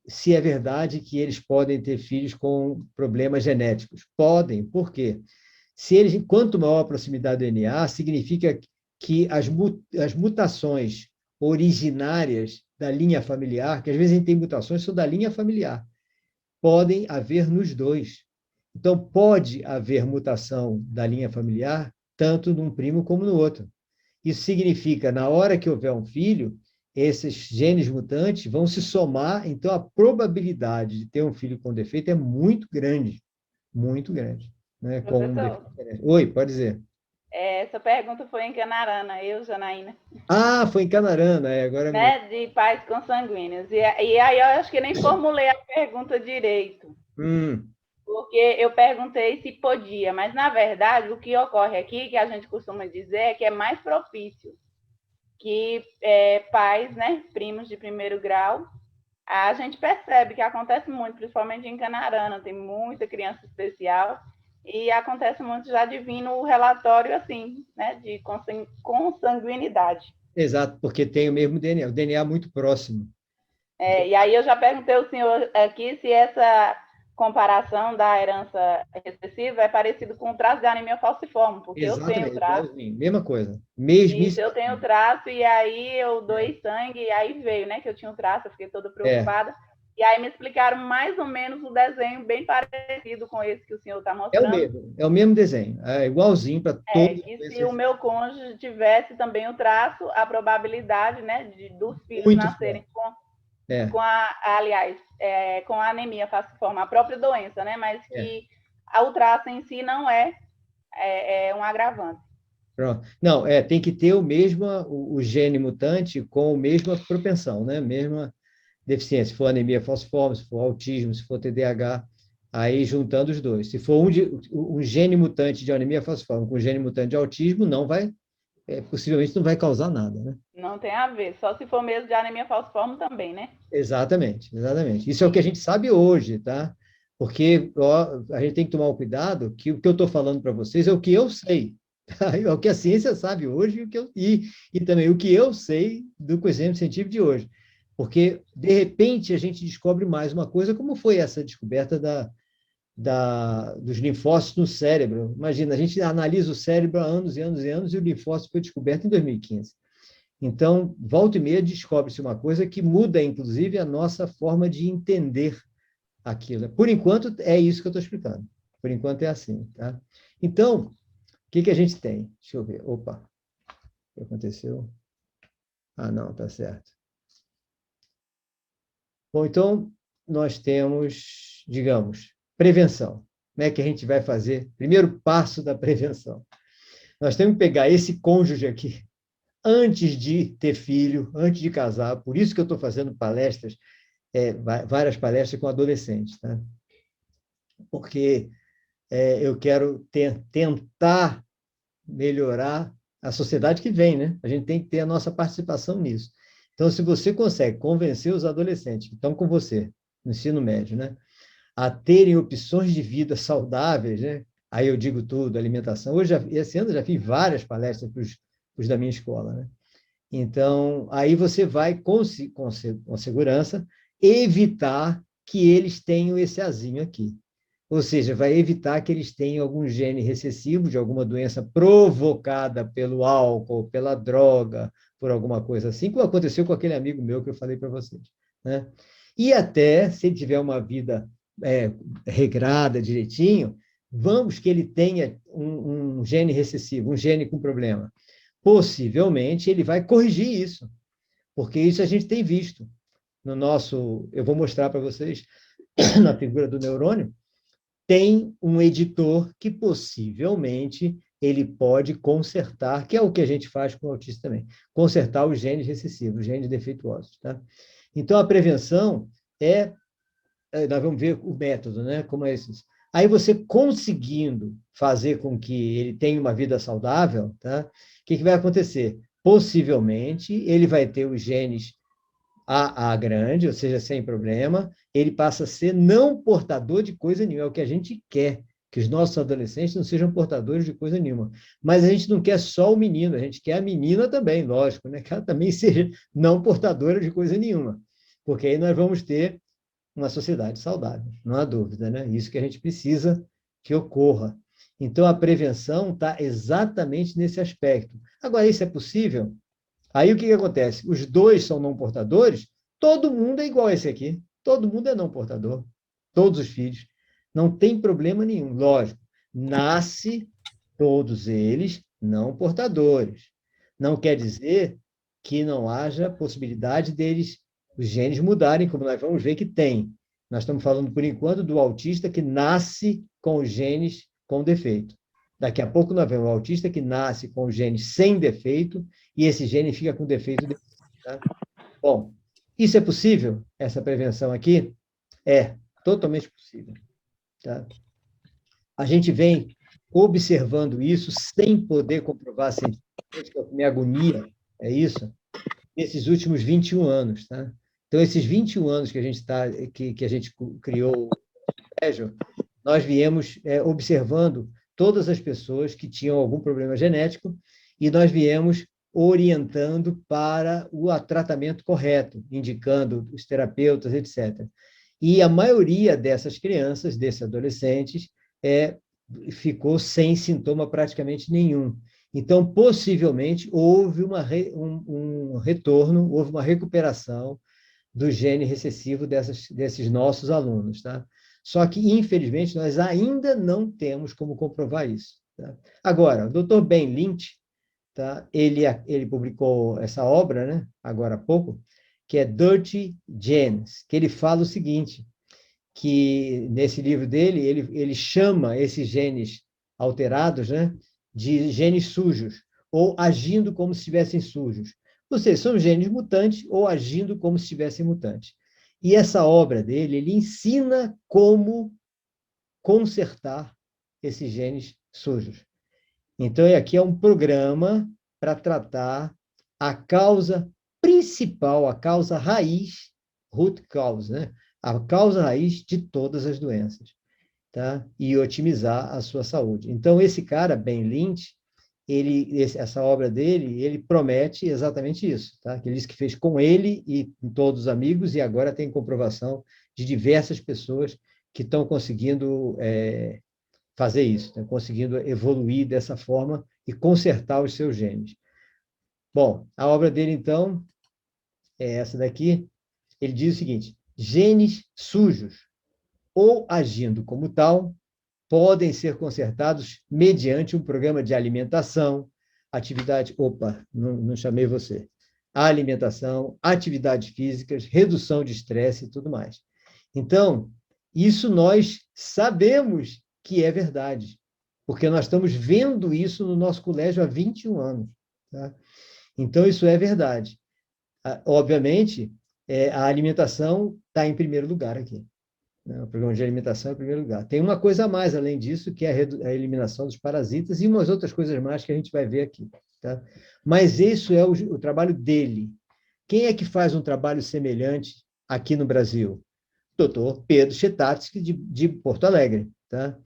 se é verdade que eles podem ter filhos com problemas genéticos. Podem, por quê? Quanto maior a proximidade do DNA, significa que as mutações originárias da linha familiar, que às vezes a gente tem mutações que são da linha familiar, podem haver nos dois. Então, pode haver mutação da linha familiar, tanto num primo como no outro. Isso significa, na hora que houver um filho, esses genes mutantes vão se somar, então a probabilidade de ter um filho com defeito é muito grande. Né? Com um Professor, defeito. Oi, pode dizer. essa pergunta foi em Canarana, eu, Janaína. Ah, foi em Canarana, agora me lembro. Né, de pais consanguíneos. E aí eu acho que nem formulei a pergunta direito. Porque eu perguntei se podia, mas na verdade o que ocorre aqui, que a gente costuma dizer, é que é mais propício que pais, né, primos de primeiro grau, a gente percebe que acontece muito, principalmente em Canarana, tem muita criança especial, e acontece muito já de vir no relatório assim, né, de consanguinidade. Exato, porque tem o mesmo DNA, o DNA muito próximo. E aí eu já perguntei ao senhor aqui se essa comparação da herança recessiva é parecido com o traço de anemia falciforme, porque eu tenho Exatamente, traço. igualzinho, mesma coisa. Isso, eu tenho traço, e aí eu doei sangue, e aí veio, né, que eu tinha um traço, eu fiquei toda preocupada. E aí me explicaram mais ou menos o desenho bem parecido com esse que o senhor está mostrando. É o mesmo desenho, é igualzinho para todos. Que se o meu cônjuge tivesse também o traço, a probabilidade, né, dos filhos Muito nascerem forte. com a anemia falciforme, a própria doença, né, mas que o traço em si não é um agravante. Pronto. Não, tem que ter o gene mutante com a mesma propensão, né? Mesma deficiência. Se for anemia falciforme, se for autismo, se for TDAH, aí juntando os dois. Se for um gene mutante de anemia falciforme com um gene mutante de autismo, não vai, possivelmente não vai causar nada, né? Não tem a ver, só se for mesmo de anemia falciforme também, né? Exatamente, exatamente. Isso é o que a gente sabe hoje, tá? Porque ó, a gente tem que tomar um cuidado que o que eu estou falando para vocês é o que eu sei. É o que a ciência sabe hoje e também o que eu sei do conhecimento científico de hoje. Porque, de repente, a gente descobre mais uma coisa, como foi essa descoberta dos linfócitos no cérebro. Imagina, a gente analisa o cérebro há anos e anos e anos e o linfócito foi descoberto em 2015. Então, volta e meia, descobre-se uma coisa que muda, inclusive, a nossa forma de entender aquilo. Por enquanto, é isso que eu estou explicando. Por enquanto, é assim. Tá? Então, o que a gente tem? Deixa eu ver. Opa, o que aconteceu? Ah, não, está certo. Bom, então, nós temos, digamos, prevenção. Como é que a gente vai fazer? Primeiro passo da prevenção. Nós temos que pegar esse cônjuge aqui, antes de ter filho, antes de casar. Por isso que eu estou fazendo palestras, várias palestras com adolescentes, tá? Porque eu quero tentar melhorar a sociedade que vem, né? A gente tem que ter a nossa participação nisso. Então, se você consegue convencer os adolescentes que estão com você no ensino médio, né, a terem opções de vida saudáveis, né? Aí eu digo tudo, alimentação. Esse ano eu já fiz várias palestras para os da minha escola, né? Então, aí você vai, com segurança, evitar que eles tenham esse azinho aqui. Ou seja, vai evitar que eles tenham algum gene recessivo de alguma doença provocada pelo álcool, pela droga, por alguma coisa assim, como aconteceu com aquele amigo meu que eu falei para vocês. Né? E até, se ele tiver uma vida regrada, direitinho, vamos que ele tenha um gene recessivo, um gene com problema. Possivelmente ele vai corrigir isso, porque isso a gente tem visto no nosso. Eu vou mostrar para vocês na figura do neurônio. Tem um editor que possivelmente ele pode consertar, que é o que a gente faz com o autista também, consertar os genes recessivos, os genes defeituosos. Tá? Então, a prevenção nós vamos ver o método, né? Como é esses. Aí você conseguindo fazer com que ele tenha uma vida saudável, tá? O que vai acontecer? Possivelmente ele vai ter os genes AA grande, ou seja, sem problema, ele passa a ser não portador de coisa nenhuma, é o que a gente quer, que os nossos adolescentes não sejam portadores de coisa nenhuma. Mas a gente não quer só o menino, a gente quer a menina também, lógico, né? Que ela também seja não portadora de coisa nenhuma, porque aí nós vamos ter uma sociedade saudável, não há dúvida, né? Isso que a gente precisa que ocorra. Então, a prevenção está exatamente nesse aspecto. Agora, isso é possível? Aí, o que acontece? Os dois são não portadores, todo mundo é igual a esse aqui. Todo mundo é não portador. Todos os filhos. Não tem problema nenhum. Lógico, nasce todos eles não portadores. Não quer dizer que não haja possibilidade deles os genes mudarem, como nós vamos ver que tem. Nós estamos falando, por enquanto, do autista que nasce com os genes com defeito. Daqui a pouco nós vemos o autista que nasce com os genes sem defeito e esse gene fica com defeito. Tá? Bom, isso é possível, essa prevenção aqui? É totalmente possível. Tá? A gente vem observando isso sem poder comprovar cientificamente, que é minha agonia, é isso, nesses últimos 21 anos. Tá? Então, esses 21 anos que a gente, que a gente criou o colégio, nós viemos observando todas as pessoas que tinham algum problema genético e nós viemos orientando para o tratamento correto, indicando os terapeutas, etc. E a maioria dessas crianças, desses adolescentes, ficou sem sintoma praticamente nenhum. Então, possivelmente, houve um retorno, houve uma recuperação do gene recessivo desses nossos alunos. Tá? Só que, infelizmente, nós ainda não temos como comprovar isso. Tá? Agora, o Dr. Ben Lynch, tá? ele publicou essa obra, né? Agora há pouco, que é Dirty Genes, que ele fala o seguinte, que nesse livro dele, ele chama esses genes alterados, né, de genes sujos, ou agindo como se estivessem sujos. Ou seja, são genes mutantes ou agindo como se estivessem mutantes. E essa obra dele, ele ensina como consertar esses genes sujos. Então, aqui é um programa para tratar a causa principal, a causa raiz, root cause, né? a causa raiz de todas as doenças, tá? E otimizar a sua saúde. Então, esse cara, Ben Lynch, essa obra dele, ele promete exatamente isso, tá? Que ele disse que fez com ele e com todos os amigos, e agora tem comprovação de diversas pessoas que estão conseguindo fazer isso, estão conseguindo evoluir dessa forma e consertar os seus genes. Bom, a obra dele, então, é essa daqui. Ele diz o seguinte: genes sujos ou agindo como tal, podem ser consertados mediante um programa de alimentação, atividade... Opa, não chamei você. Alimentação, atividades físicas, redução de estresse e tudo mais. Então, isso nós sabemos que é verdade, porque nós estamos vendo isso no nosso colégio há 21 anos. Tá? Então, isso é verdade. Obviamente, a alimentação está em primeiro lugar aqui. O programa de alimentação é em primeiro lugar. Tem uma coisa a mais, além disso, que é a eliminação dos parasitas e umas outras coisas mais que a gente vai ver aqui. Tá? Mas isso é o trabalho dele. Quem é que faz um trabalho semelhante aqui no Brasil? O doutor Pedro Chetatsky, de Porto Alegre, tá?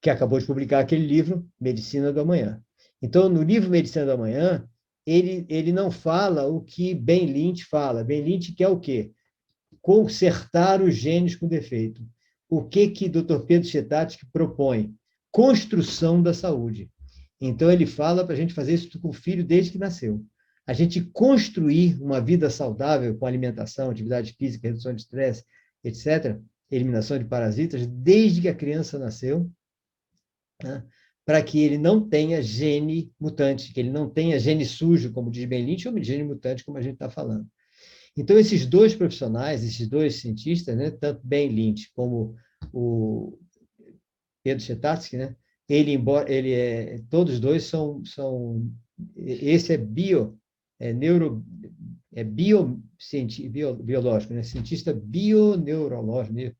Que acabou de publicar aquele livro, Medicina do Amanhã. Então, no livro Medicina do Amanhã, ele não fala o que Ben Lynch fala. Ben Lynch quer o quê? Consertar os genes com defeito. O que Dr. Pedro Chetatsky propõe? Construção da saúde. Então, ele fala para a gente fazer isso com o filho desde que nasceu. A gente construir uma vida saudável com alimentação, atividade física, redução de estresse, etc., eliminação de parasitas, desde que a criança nasceu, né? Para que ele não tenha gene mutante, que ele não tenha gene sujo, como diz Ben Lynch, ou gene mutante, como a gente está falando. Então, esses dois profissionais, esses dois cientistas, né, tanto Ben Lynch como o Pedro Chetatsky, né, todos dois são esse biológico, né, cientista bioneurológico,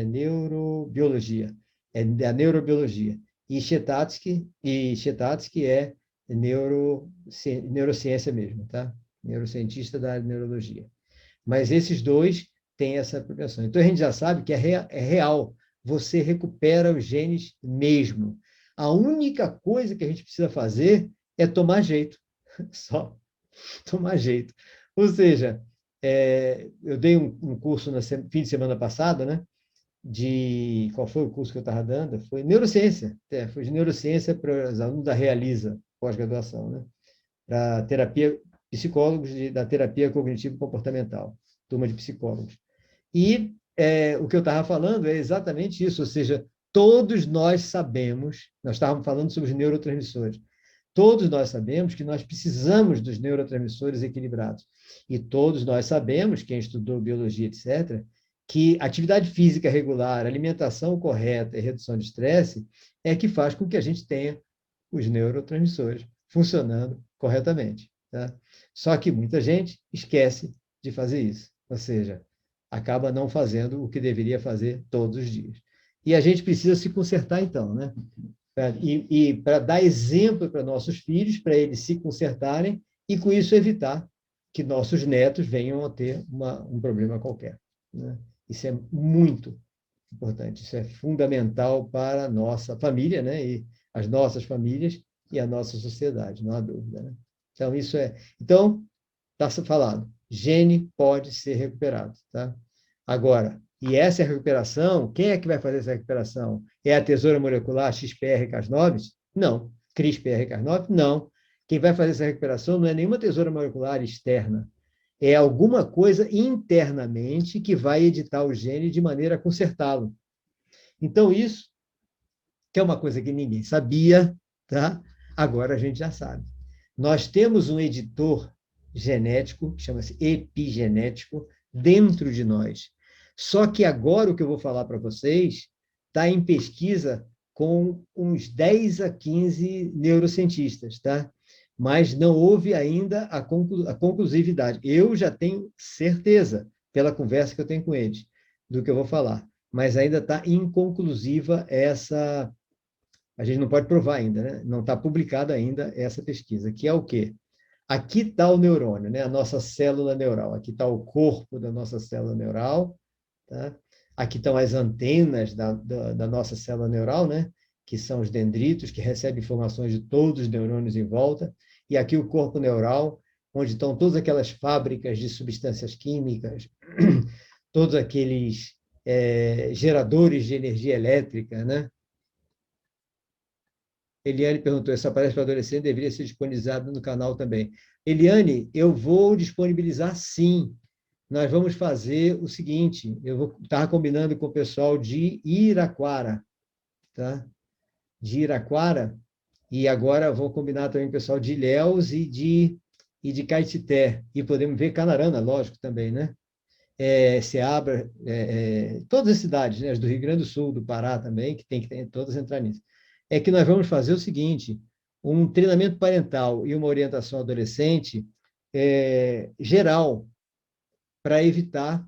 neurobiologia, da neurobiologia. E Chetatsky é neurociência mesmo, tá? Neurocientista da neurologia. Mas esses dois têm essa propensão. Então, a gente já sabe que é real. Você recupera os genes mesmo. A única coisa que a gente precisa fazer é tomar jeito. Só tomar jeito. Ou seja, eu dei um curso no fim de semana passada, né? Qual foi o curso que eu estava dando? Foi neurociência. Foi de neurociência para os alunos da Realiza, pós-graduação, né? Para terapia, psicólogos da terapia cognitivo-comportamental, turma de psicólogos. E o que eu estava falando é exatamente isso, ou seja, todos nós sabemos, nós estávamos falando sobre os neurotransmissores, todos nós sabemos que nós precisamos dos neurotransmissores equilibrados. E todos nós sabemos, quem estudou biologia, etc., que atividade física regular, alimentação correta e redução de estresse é que faz com que a gente tenha os neurotransmissores funcionando corretamente. Tá? Só que muita gente esquece de fazer isso, ou seja, acaba não fazendo o que deveria fazer todos os dias. E a gente precisa se consertar, então, né? E para dar exemplo para nossos filhos, para eles se consertarem e, com isso, evitar que nossos netos venham a ter um problema qualquer. Né? Isso é muito importante, isso é fundamental para a nossa família, né? E as nossas famílias e a nossa sociedade, não há dúvida. Né? Então, isso é... Então, está falado, gene pode ser recuperado. Tá? Agora, e essa é a recuperação, quem é que vai fazer essa recuperação? É a tesoura molecular XPR-Cas9? Não. CRISPR-Cas9? Não. Quem vai fazer essa recuperação não é nenhuma tesoura molecular externa. É alguma coisa internamente que vai editar o gene de maneira a consertá-lo. Então, isso, que é uma coisa que ninguém sabia, tá? Agora a gente já sabe. Nós temos um editor genético, que chama-se epigenético, dentro de nós. Só que agora o que eu vou falar para vocês está em pesquisa com uns 10 a 15 neurocientistas, tá? Mas não houve ainda a conclusividade. Eu já tenho certeza, pela conversa que eu tenho com eles, do que eu vou falar. Mas ainda está inconclusiva essa... A gente não pode provar ainda, né? Não está publicada ainda essa pesquisa, que é o quê? Aqui está o neurônio, né? A nossa célula neural. Aqui está o corpo da nossa célula neural, tá? Aqui estão as antenas da nossa célula neural, né? Que são os dendritos, que recebem informações de todos os neurônios em volta. E aqui o corpo neural, onde estão todas aquelas fábricas de substâncias químicas, todos aqueles geradores de energia elétrica, né? Eliane perguntou, essa palestra para adolescente deveria ser disponibilizada no canal também. Eliane, eu vou disponibilizar sim. Nós vamos fazer o seguinte, eu vou estar combinando com o pessoal de Iraquara, tá? De Iraquara, e agora vou combinar também com o pessoal de Ilhéus e de Caetité, e podemos ver Canarana, lógico, também, né? Ceabra, todas as cidades, né? As do Rio Grande do Sul, do Pará também, que tem que ter, todas entrar nisso. É que nós vamos fazer o seguinte, um treinamento parental e uma orientação adolescente geral, para evitar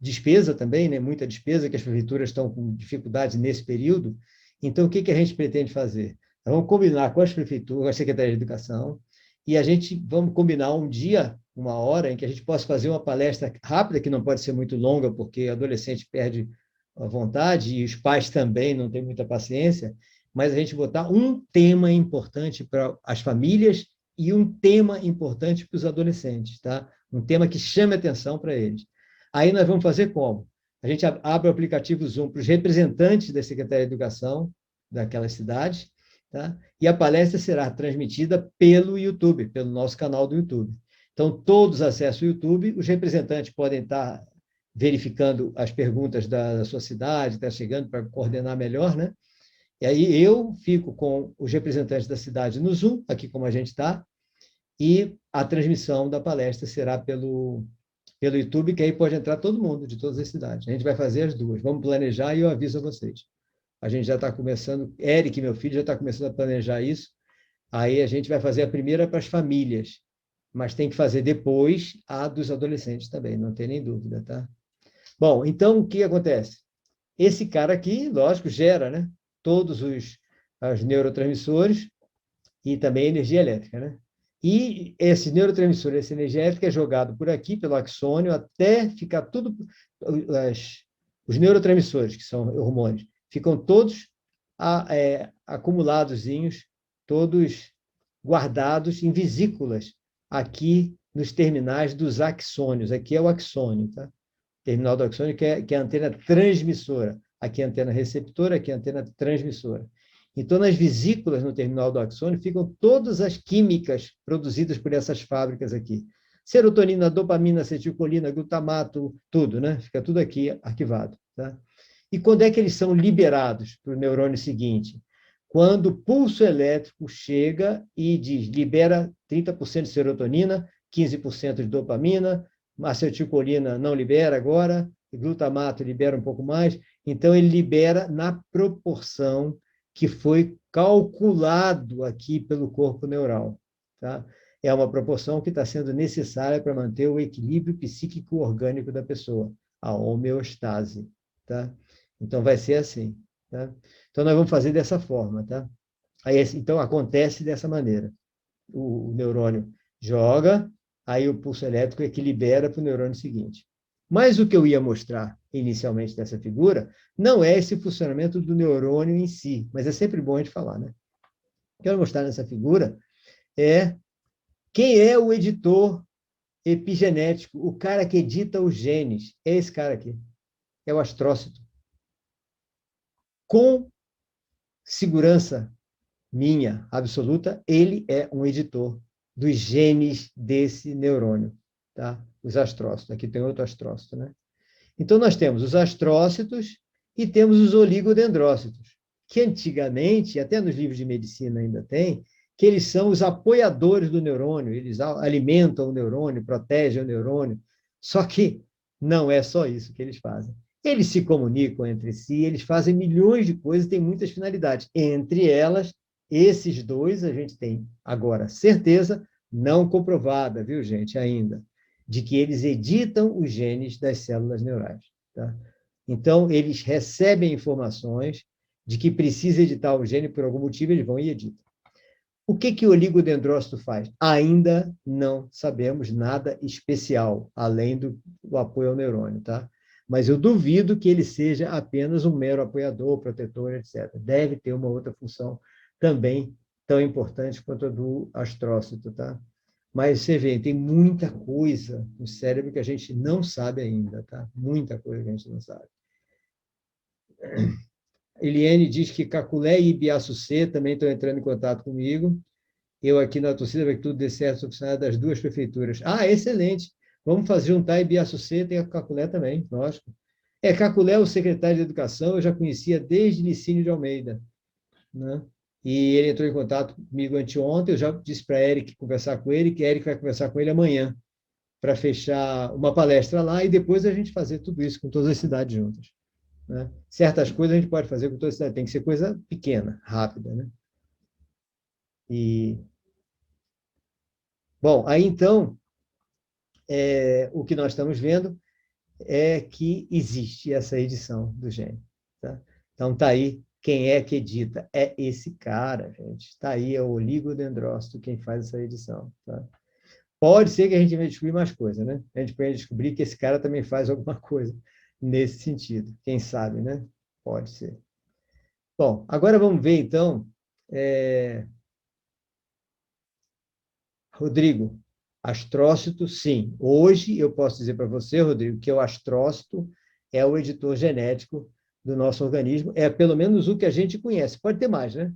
despesa também, né? Muita despesa, que as prefeituras estão com dificuldade nesse período. Então, o que a gente pretende fazer? Nós vamos combinar com as prefeituras, com a Secretaria de Educação, e a gente vamos combinar um dia, uma hora, em que a gente possa fazer uma palestra rápida, que não pode ser muito longa, porque adolescente perde a vontade, e os pais também não têm muita paciência, mas a gente botar um tema importante para as famílias e um tema importante para os adolescentes, tá? Um tema que chame atenção para eles. Aí nós vamos fazer como? A gente abre o aplicativo Zoom para os representantes da Secretaria de Educação daquela cidade, tá? E a palestra será transmitida pelo YouTube, pelo nosso canal do YouTube. Então, todos acessam o YouTube, os representantes podem estar verificando as perguntas da sua cidade, está chegando para coordenar melhor, né? E aí eu fico com os representantes da cidade no Zoom, aqui como a gente está, e a transmissão da palestra será pelo YouTube, que aí pode entrar todo mundo, de todas as cidades. A gente vai fazer as duas. Vamos planejar e eu aviso a vocês. A gente já está começando, Eric, meu filho, já está começando a planejar isso. Aí a gente vai fazer a primeira para as famílias, mas tem que fazer depois a dos adolescentes também, não tem nem dúvida, tá? Bom, então o que acontece? Esse cara aqui, lógico, gera, né? Todos os neurotransmissores e também energia elétrica, né? E esse neurotransmissor, essa energia elétrica é jogado por aqui, pelo axônio, até ficar tudo... Os neurotransmissores, que são hormônios, ficam todos acumulados, todos guardados em vesículas, aqui nos terminais dos axônios. Aqui é o axônio, tá? Terminal do axônio, que é a antena transmissora. Aqui é a antena receptora, aqui é a antena transmissora. Então, nas vesículas no terminal do axônio ficam todas as químicas produzidas por essas fábricas aqui. Serotonina, dopamina, acetilcolina, glutamato, tudo, né? Fica tudo aqui arquivado, tá? E quando é que eles são liberados para o neurônio seguinte? Quando o pulso elétrico chega e diz, libera 30% de serotonina, 15% de dopamina, acetilcolina não libera agora, glutamato libera um pouco mais, então ele libera na proporção que foi calculado aqui pelo corpo neural, tá? É uma proporção que está sendo necessária para manter o equilíbrio psíquico orgânico da pessoa, a homeostase, tá? Então vai ser assim, tá? Então nós vamos fazer dessa forma, tá? Aí, então acontece dessa maneira. O neurônio joga, aí o pulso elétrico é que libera para o neurônio seguinte. Mas o que eu ia mostrar inicialmente dessa figura não é esse funcionamento do neurônio em si, mas é sempre bom a gente falar, né? O que eu quero mostrar nessa figura é quem é o editor epigenético, o cara que edita os genes. É esse cara aqui, é o astrócito. Com segurança minha absoluta, ele é um editor dos genes desse neurônio, tá? Os astrócitos. Aqui tem outro astrócito, né? Então, nós temos os astrócitos e temos os oligodendrócitos, que antigamente, até nos livros de medicina ainda tem, que eles são os apoiadores do neurônio, eles alimentam o neurônio, protegem o neurônio, só que não é só isso que eles fazem. Eles se comunicam entre si, eles fazem milhões de coisas, têm muitas finalidades. Entre elas, esses dois a gente tem agora certeza, não comprovada, viu, gente, ainda, de que eles editam os genes das células neurais, tá? Então, eles recebem informações de que precisa editar o gene por algum motivo, eles vão e editam. O que o oligodendrócito faz? Ainda não sabemos nada especial, além do apoio ao neurônio, tá? Mas eu duvido que ele seja apenas um mero apoiador, protetor, etc. Deve ter uma outra função também tão importante quanto a do astrócito, tá? Mas você vê, tem muita coisa no cérebro que a gente não sabe ainda, tá? Muita coisa que a gente não sabe. Eliane diz que Caculé e Ibiaçucê também estão entrando em contato comigo. Eu aqui na torcida para que tudo dê certo, sou funcionário das duas prefeituras. Ah, excelente. Vamos fazer juntar Ibiaçucê, tem a Caculé também, lógico. Caculé, o secretário de Educação, eu já conhecia desde Licínio de Almeida, né? E ele entrou em contato comigo anteontem, eu já disse para Eric conversar com ele, que Eric vai conversar com ele amanhã, para fechar uma palestra lá e depois a gente fazer tudo isso com todas as cidades juntas, né? Certas coisas a gente pode fazer com todas as cidades, tem que ser coisa pequena, rápida, né? Bom, aí então, o que nós estamos vendo é que existe essa edição do gene. Tá? Então, está aí quem é que edita. É esse cara, gente. Está aí, é o oligodendrócito quem faz essa edição. Tá? Pode ser que a gente venha descobrir mais coisas, né? A gente venha descobrir que esse cara também faz alguma coisa nesse sentido. Quem sabe, né? Pode ser. Bom, agora vamos ver, então, Rodrigo, astrócito, sim. Hoje eu posso dizer para você, Rodrigo, que o astrócito é o editor genético do nosso organismo, é pelo menos o que a gente conhece. Pode ter mais, né?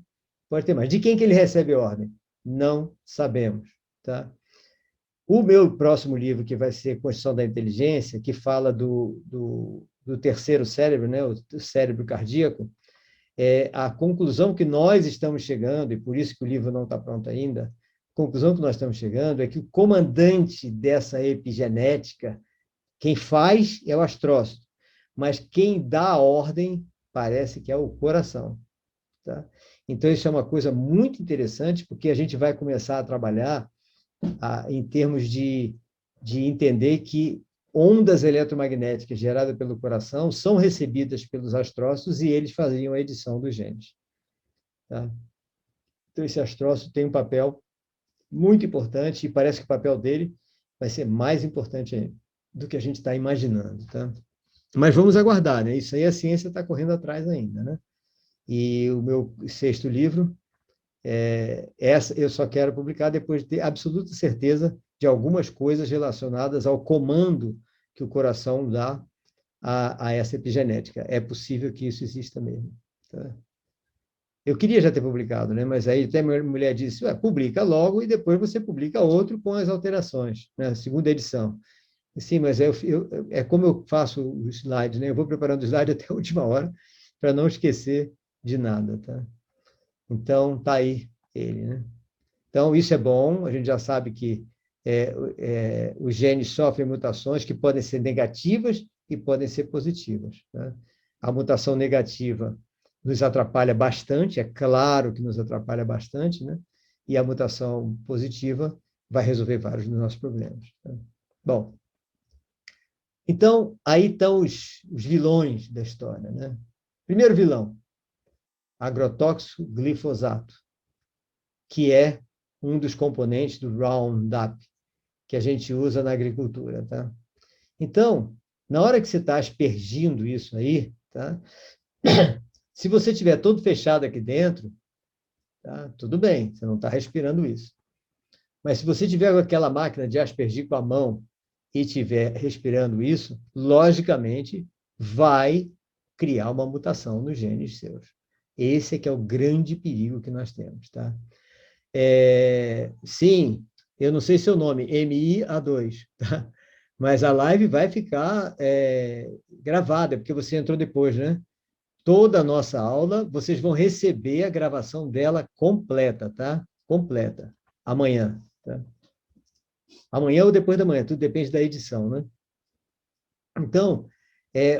Pode ter mais. De quem que ele recebe ordem? Não sabemos, tá? O meu próximo livro, que vai ser Constituição da Inteligência, que fala do terceiro cérebro, né? O cérebro cardíaco, a conclusão que nós estamos chegando, e por isso que o livro não está pronto ainda, a conclusão que nós estamos chegando é que o comandante dessa epigenética, quem faz é o astrócito, mas quem dá a ordem parece que é o coração. Tá? Então, isso é uma coisa muito interessante, porque a gente vai começar a trabalhar em termos de entender que ondas eletromagnéticas geradas pelo coração são recebidas pelos astrócitos e eles faziam a edição dos genes. Tá? Então, esse astrócito tem um papel muito importante e parece que o papel dele vai ser mais importante ainda do que a gente está imaginando. Tá? Mas vamos aguardar, né? Isso aí a ciência está correndo atrás ainda. Né? E o meu sexto livro, eu só quero publicar depois de ter absoluta certeza de algumas coisas relacionadas ao comando que o coração dá a essa epigenética. É possível que isso exista mesmo. Tá? Eu queria já ter publicado, né? Mas aí até minha mulher disse, publica logo e depois você publica outro com as alterações, né? Segunda edição. Sim, mas é como eu faço os slides, né? Eu vou preparando o slide até a última hora para não esquecer de nada, tá? Então, tá aí ele, né? Então, isso é bom, a gente já sabe que os genes sofrem mutações que podem ser negativas e podem ser positivas. Tá? A mutação negativa nos atrapalha bastante, é claro que nos atrapalha bastante, né? E a mutação positiva vai resolver vários dos nossos problemas. Tá? Bom, então, aí estão os vilões da história. Né? Primeiro vilão, agrotóxico glifosato, que é um dos componentes do Roundup, que a gente usa na agricultura. Tá? Então, na hora que você está aspergindo isso aí, tá? Se você tiver todo fechado aqui dentro, tá? Tudo bem, você não está respirando isso. Mas se você tiver aquela máquina de aspergir com a mão e estiver respirando isso, logicamente vai criar uma mutação nos genes seus. Esse é que é o grande perigo que nós temos. Tá? Sim, eu não sei seu nome, MIA2, tá? Mas a live vai ficar gravada, porque você entrou depois, né? Toda a nossa aula, vocês vão receber a gravação dela completa, tá? Completa. Amanhã, tá? Amanhã ou depois da manhã, tudo depende da edição, né? Então,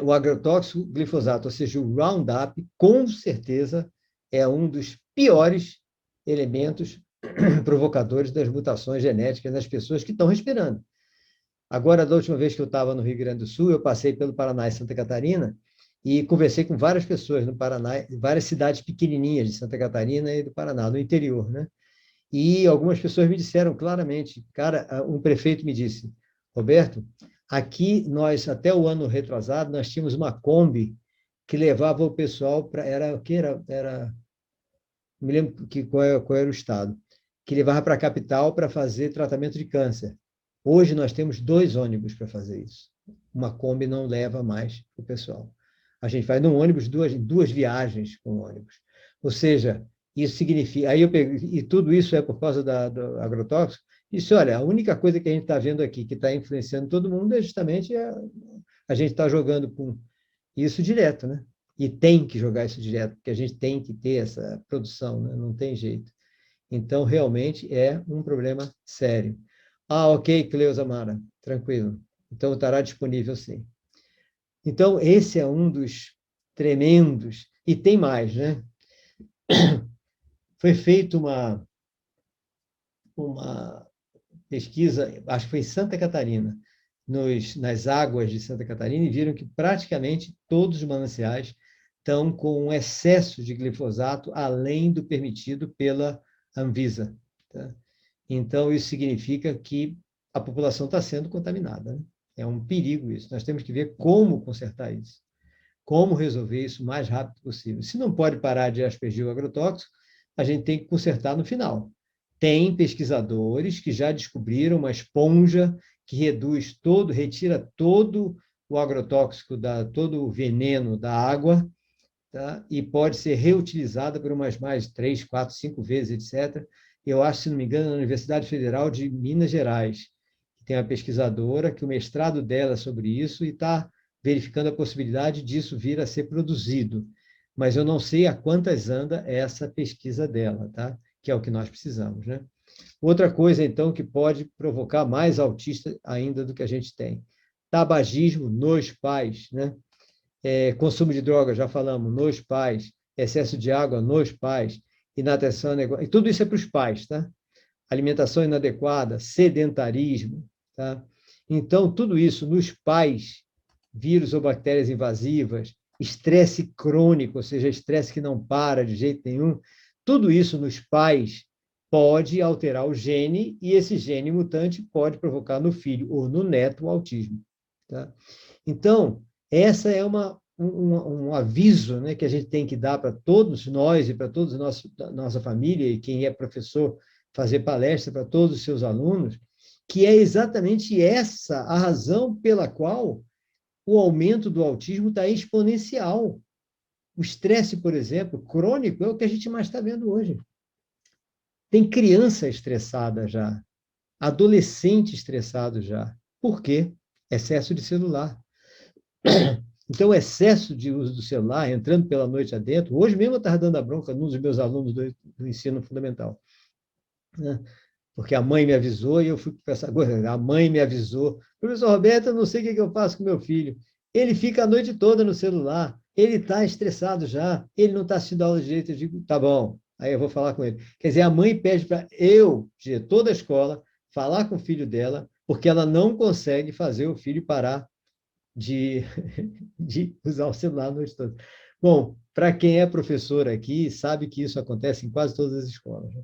o agrotóxico glifosato, ou seja, o Roundup, com certeza é um dos piores elementos provocadores das mutações genéticas nas pessoas que estão respirando. Agora, da última vez que eu estava no Rio Grande do Sul, eu passei pelo Paraná e Santa Catarina e conversei com várias pessoas no Paraná, várias cidades pequenininhas de Santa Catarina e do Paraná, no interior, né? E algumas pessoas me disseram claramente, cara, um prefeito me disse, Roberto, aqui nós, até o ano retrasado, nós tínhamos uma Kombi que levava o pessoal para, era o que era, não me lembro qual era o estado, que levava para a capital para fazer tratamento de câncer. Hoje nós temos 2 ônibus para fazer isso. Uma Kombi não leva mais o pessoal. A gente vai num ônibus, duas viagens com o ônibus. Ou seja, isso significa. Aí eu peguei, e tudo isso é por causa do agrotóxico. Disse, olha, a única coisa que a gente está vendo aqui que está influenciando todo mundo é justamente a gente está jogando com isso direto, né? E tem que jogar isso direto, porque a gente tem que ter essa produção, né? Não tem jeito. Então, realmente é um problema sério. Ah, ok, Cleusa Mara, tranquilo. Então, estará disponível sim. Então, esse é um dos tremendos, e tem mais, né? Foi feita uma pesquisa, acho que foi em Santa Catarina, nas águas de Santa Catarina, e viram que praticamente todos os mananciais estão com um excesso de glifosato além do permitido pela Anvisa. Tá? Então, isso significa que a população está sendo contaminada. Né? É um perigo isso. Nós temos que ver como consertar isso, como resolver isso o mais rápido possível. Se não pode parar de aspergir o agrotóxico, a gente tem que consertar no final. Tem pesquisadores que já descobriram uma esponja que retira todo o agrotóxico, todo o veneno da água, tá? E pode ser reutilizada por umas mais 3, 4, 5 vezes, etc. Eu acho, se não me engano, na Universidade Federal de Minas Gerais, que tem uma pesquisadora que o mestrado dela é sobre isso e está verificando a possibilidade disso vir a ser produzido. Mas eu não sei a quantas anda essa pesquisa dela, tá? Que é o que nós precisamos, né? Outra coisa, então, que pode provocar mais autista ainda do que a gente tem. Tabagismo nos pais, né? Consumo de drogas, já falamos, nos pais. Excesso de água nos pais. Inatensão, e tudo isso é para os pais, tá? Alimentação inadequada, sedentarismo, tá? Então, tudo isso nos pais, vírus ou bactérias invasivas, estresse crônico, ou seja, estresse que não para de jeito nenhum, tudo isso nos pais pode alterar o gene e esse gene mutante pode provocar no filho ou no neto o autismo. Tá? Então, essa é um aviso, né, que a gente tem que dar para todos nós e para toda a nossa família e quem é professor, fazer palestra para todos os seus alunos, que é exatamente essa a razão pela qual o aumento do autismo está exponencial. O estresse, por exemplo, crônico, é o que a gente mais está vendo hoje. Tem criança estressada já, adolescente estressado já. Por quê? Excesso de celular. Então, o excesso de uso do celular, entrando pela noite adentro, hoje mesmo eu estava dando a bronca num dos meus alunos do ensino fundamental, né? Porque a mãe me avisou e eu fui com essa coisa. A mãe me avisou. Professor Roberto, eu não sei o que eu faço com meu filho. Ele fica a noite toda no celular, ele está estressado já, ele não está assistindo aula de direito. Eu digo, tá bom, aí eu vou falar com ele. Quer dizer, a mãe pede para eu, diretor da escola, falar com o filho dela, porque ela não consegue fazer o filho parar de, de usar o celular a noite toda. Bom, para quem é professor aqui, sabe que isso acontece em quase todas as escolas. Né?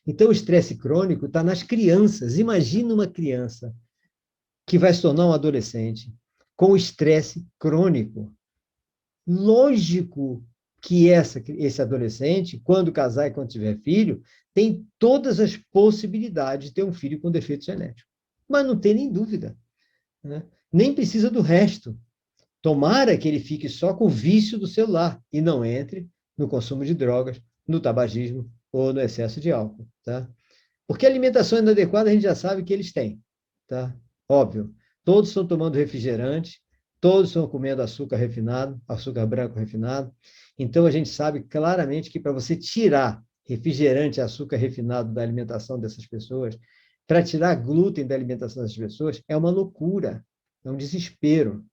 Então, o estresse crônico está nas crianças. Imagina uma criança que vai se tornar um adolescente com estresse crônico. Lógico que esse adolescente, quando casar e quando tiver filho, tem todas as possibilidades de ter um filho com defeito genético. Mas não tem nem dúvida. Né? Nem precisa do resto. Tomara que ele fique só com o vício do celular e não entre no consumo de drogas, no tabagismo ou no excesso de álcool. Tá? Porque a alimentação inadequada a gente já sabe que eles têm. Tá? Óbvio. Todos estão tomando refrigerante, todos estão comendo açúcar refinado, açúcar branco refinado. Então, a gente sabe claramente que para você tirar refrigerante e açúcar refinado da alimentação dessas pessoas, para tirar glúten da alimentação dessas pessoas, é uma loucura, é um desespero.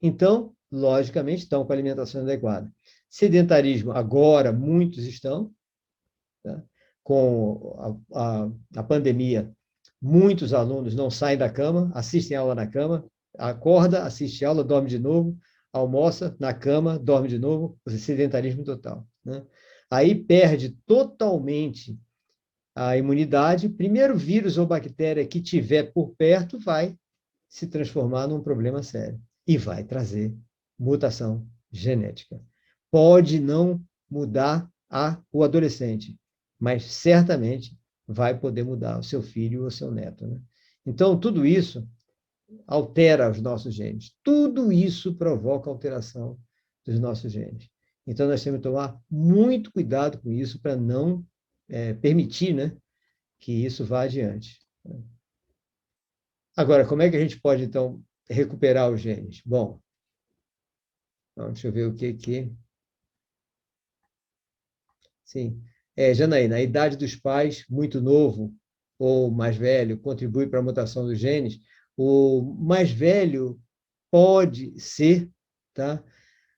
Então, logicamente, estão com a alimentação adequada. Sedentarismo, agora, muitos estão. Tá? Com a pandemia, muitos alunos não saem da cama, assistem aula na cama, acorda, assiste aula, dorme de novo, almoça na cama, dorme de novo, sedentarismo total. Né? Aí perde totalmente a imunidade, primeiro vírus ou bactéria que tiver por perto vai se transformar num problema sério e vai trazer mutação genética. Pode não mudar o adolescente, mas certamente vai poder mudar o seu filho ou o seu neto, né? Então, tudo isso altera os nossos genes. Tudo isso provoca alteração dos nossos genes. Então, nós temos que tomar muito cuidado com isso para não permitir, né, que isso vá adiante. Agora, como é que a gente pode, então, recuperar os genes? Bom, então, deixa eu ver o que aqui. Sim. Janaína, a idade dos pais, muito novo ou mais velho, contribui para a mutação dos genes. O mais velho pode ser, tá?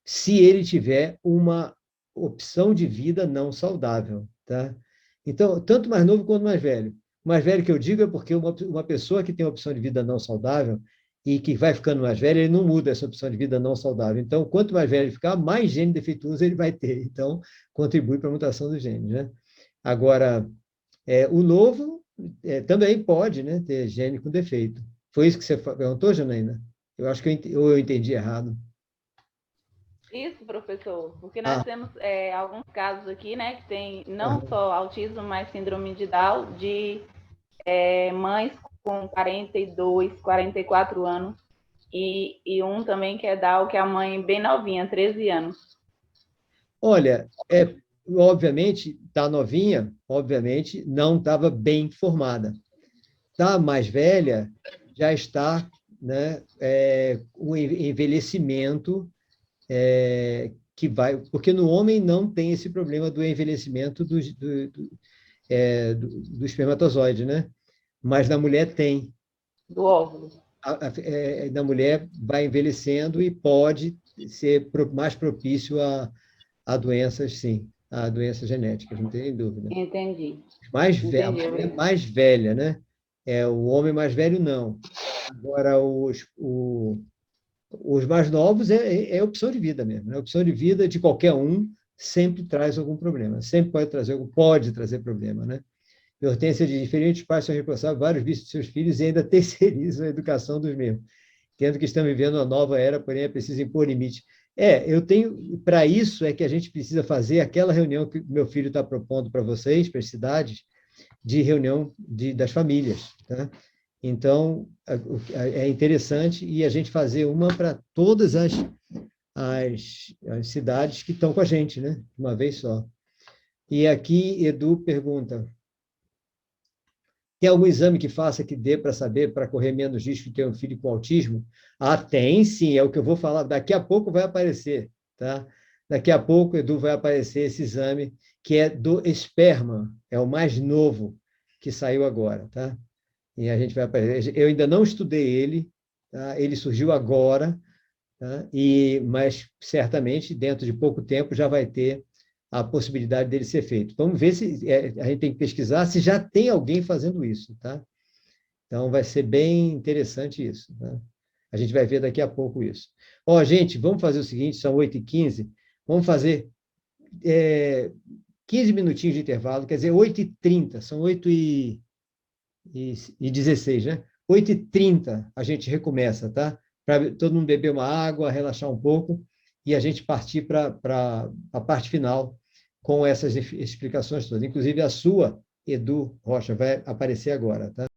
Se ele tiver uma opção de vida não saudável, tá? Então, tanto mais novo quanto mais velho. Mais velho que eu digo é porque uma pessoa que tem opção de vida não saudável e que vai ficando mais velho, ele não muda essa opção de vida não saudável. Então, quanto mais velho ele ficar, mais gene defeituoso ele vai ter. Então, contribui para a mutação dos genes, né? Agora, o novo também pode, né, ter gene com defeito. Foi isso que você perguntou, Janaína? Eu acho que eu entendi errado. Isso, professor, porque nós temos alguns casos aqui, né, que tem não só autismo, mas síndrome de Down, de mães com 42, 44 anos, e um também que é Down, que é a mãe bem novinha, 13 anos. Olha, obviamente, está novinha, obviamente, não estava bem formada. Está mais velha, já está, né, um envelhecimento que vai... Porque no homem não tem esse problema do envelhecimento do espermatozoide, né? Mas na mulher tem. Do óvulo. Na mulher vai envelhecendo e pode ser mais propício a doenças, sim, a doenças genéticas, não tem dúvida. Entendi. A mulher mais velha, né? O homem mais velho, não. Agora, os mais novos é opção de vida mesmo. A opção de vida de qualquer um sempre traz algum problema, sempre pode trazer problema, né? Hortência, de diferentes pais são responsáveis por vários vícios de seus filhos e ainda terceirizam a educação dos mesmos. Tendo que estamos vivendo uma nova era, porém é preciso impor limite. Eu tenho, para isso é que a gente precisa fazer aquela reunião que meu filho está propondo para vocês, para as cidades, de reunião das famílias, tá? Então, é interessante e a gente fazer uma para todas as cidades que estão com a gente, né? Uma vez só. E aqui, Edu pergunta, tem algum exame que faça que dê para saber, para correr menos risco de ter um filho com autismo? Tem sim, é o que eu vou falar. Daqui a pouco vai aparecer, tá? Daqui a pouco, Edu, vai aparecer esse exame, que é do esperma, é o mais novo que saiu agora, tá? E a gente vai aparecer. Eu ainda não estudei ele, tá? Ele surgiu agora, tá? Mas certamente, dentro de pouco tempo, já vai ter a possibilidade dele ser feito. Vamos ver se a gente tem que pesquisar se já tem alguém fazendo isso, tá? Então, vai ser bem interessante isso, tá? A gente vai ver daqui a pouco isso. Gente, vamos fazer o seguinte, são 8h15, vamos fazer 15 minutinhos de intervalo, quer dizer, 8h30, são 8h16, né? 8h30 a gente recomeça, tá? Para todo mundo beber uma água, relaxar um pouco, e a gente partir para a parte final com essas explicações todas. Inclusive, a sua, Edu Rocha, vai aparecer agora, tá?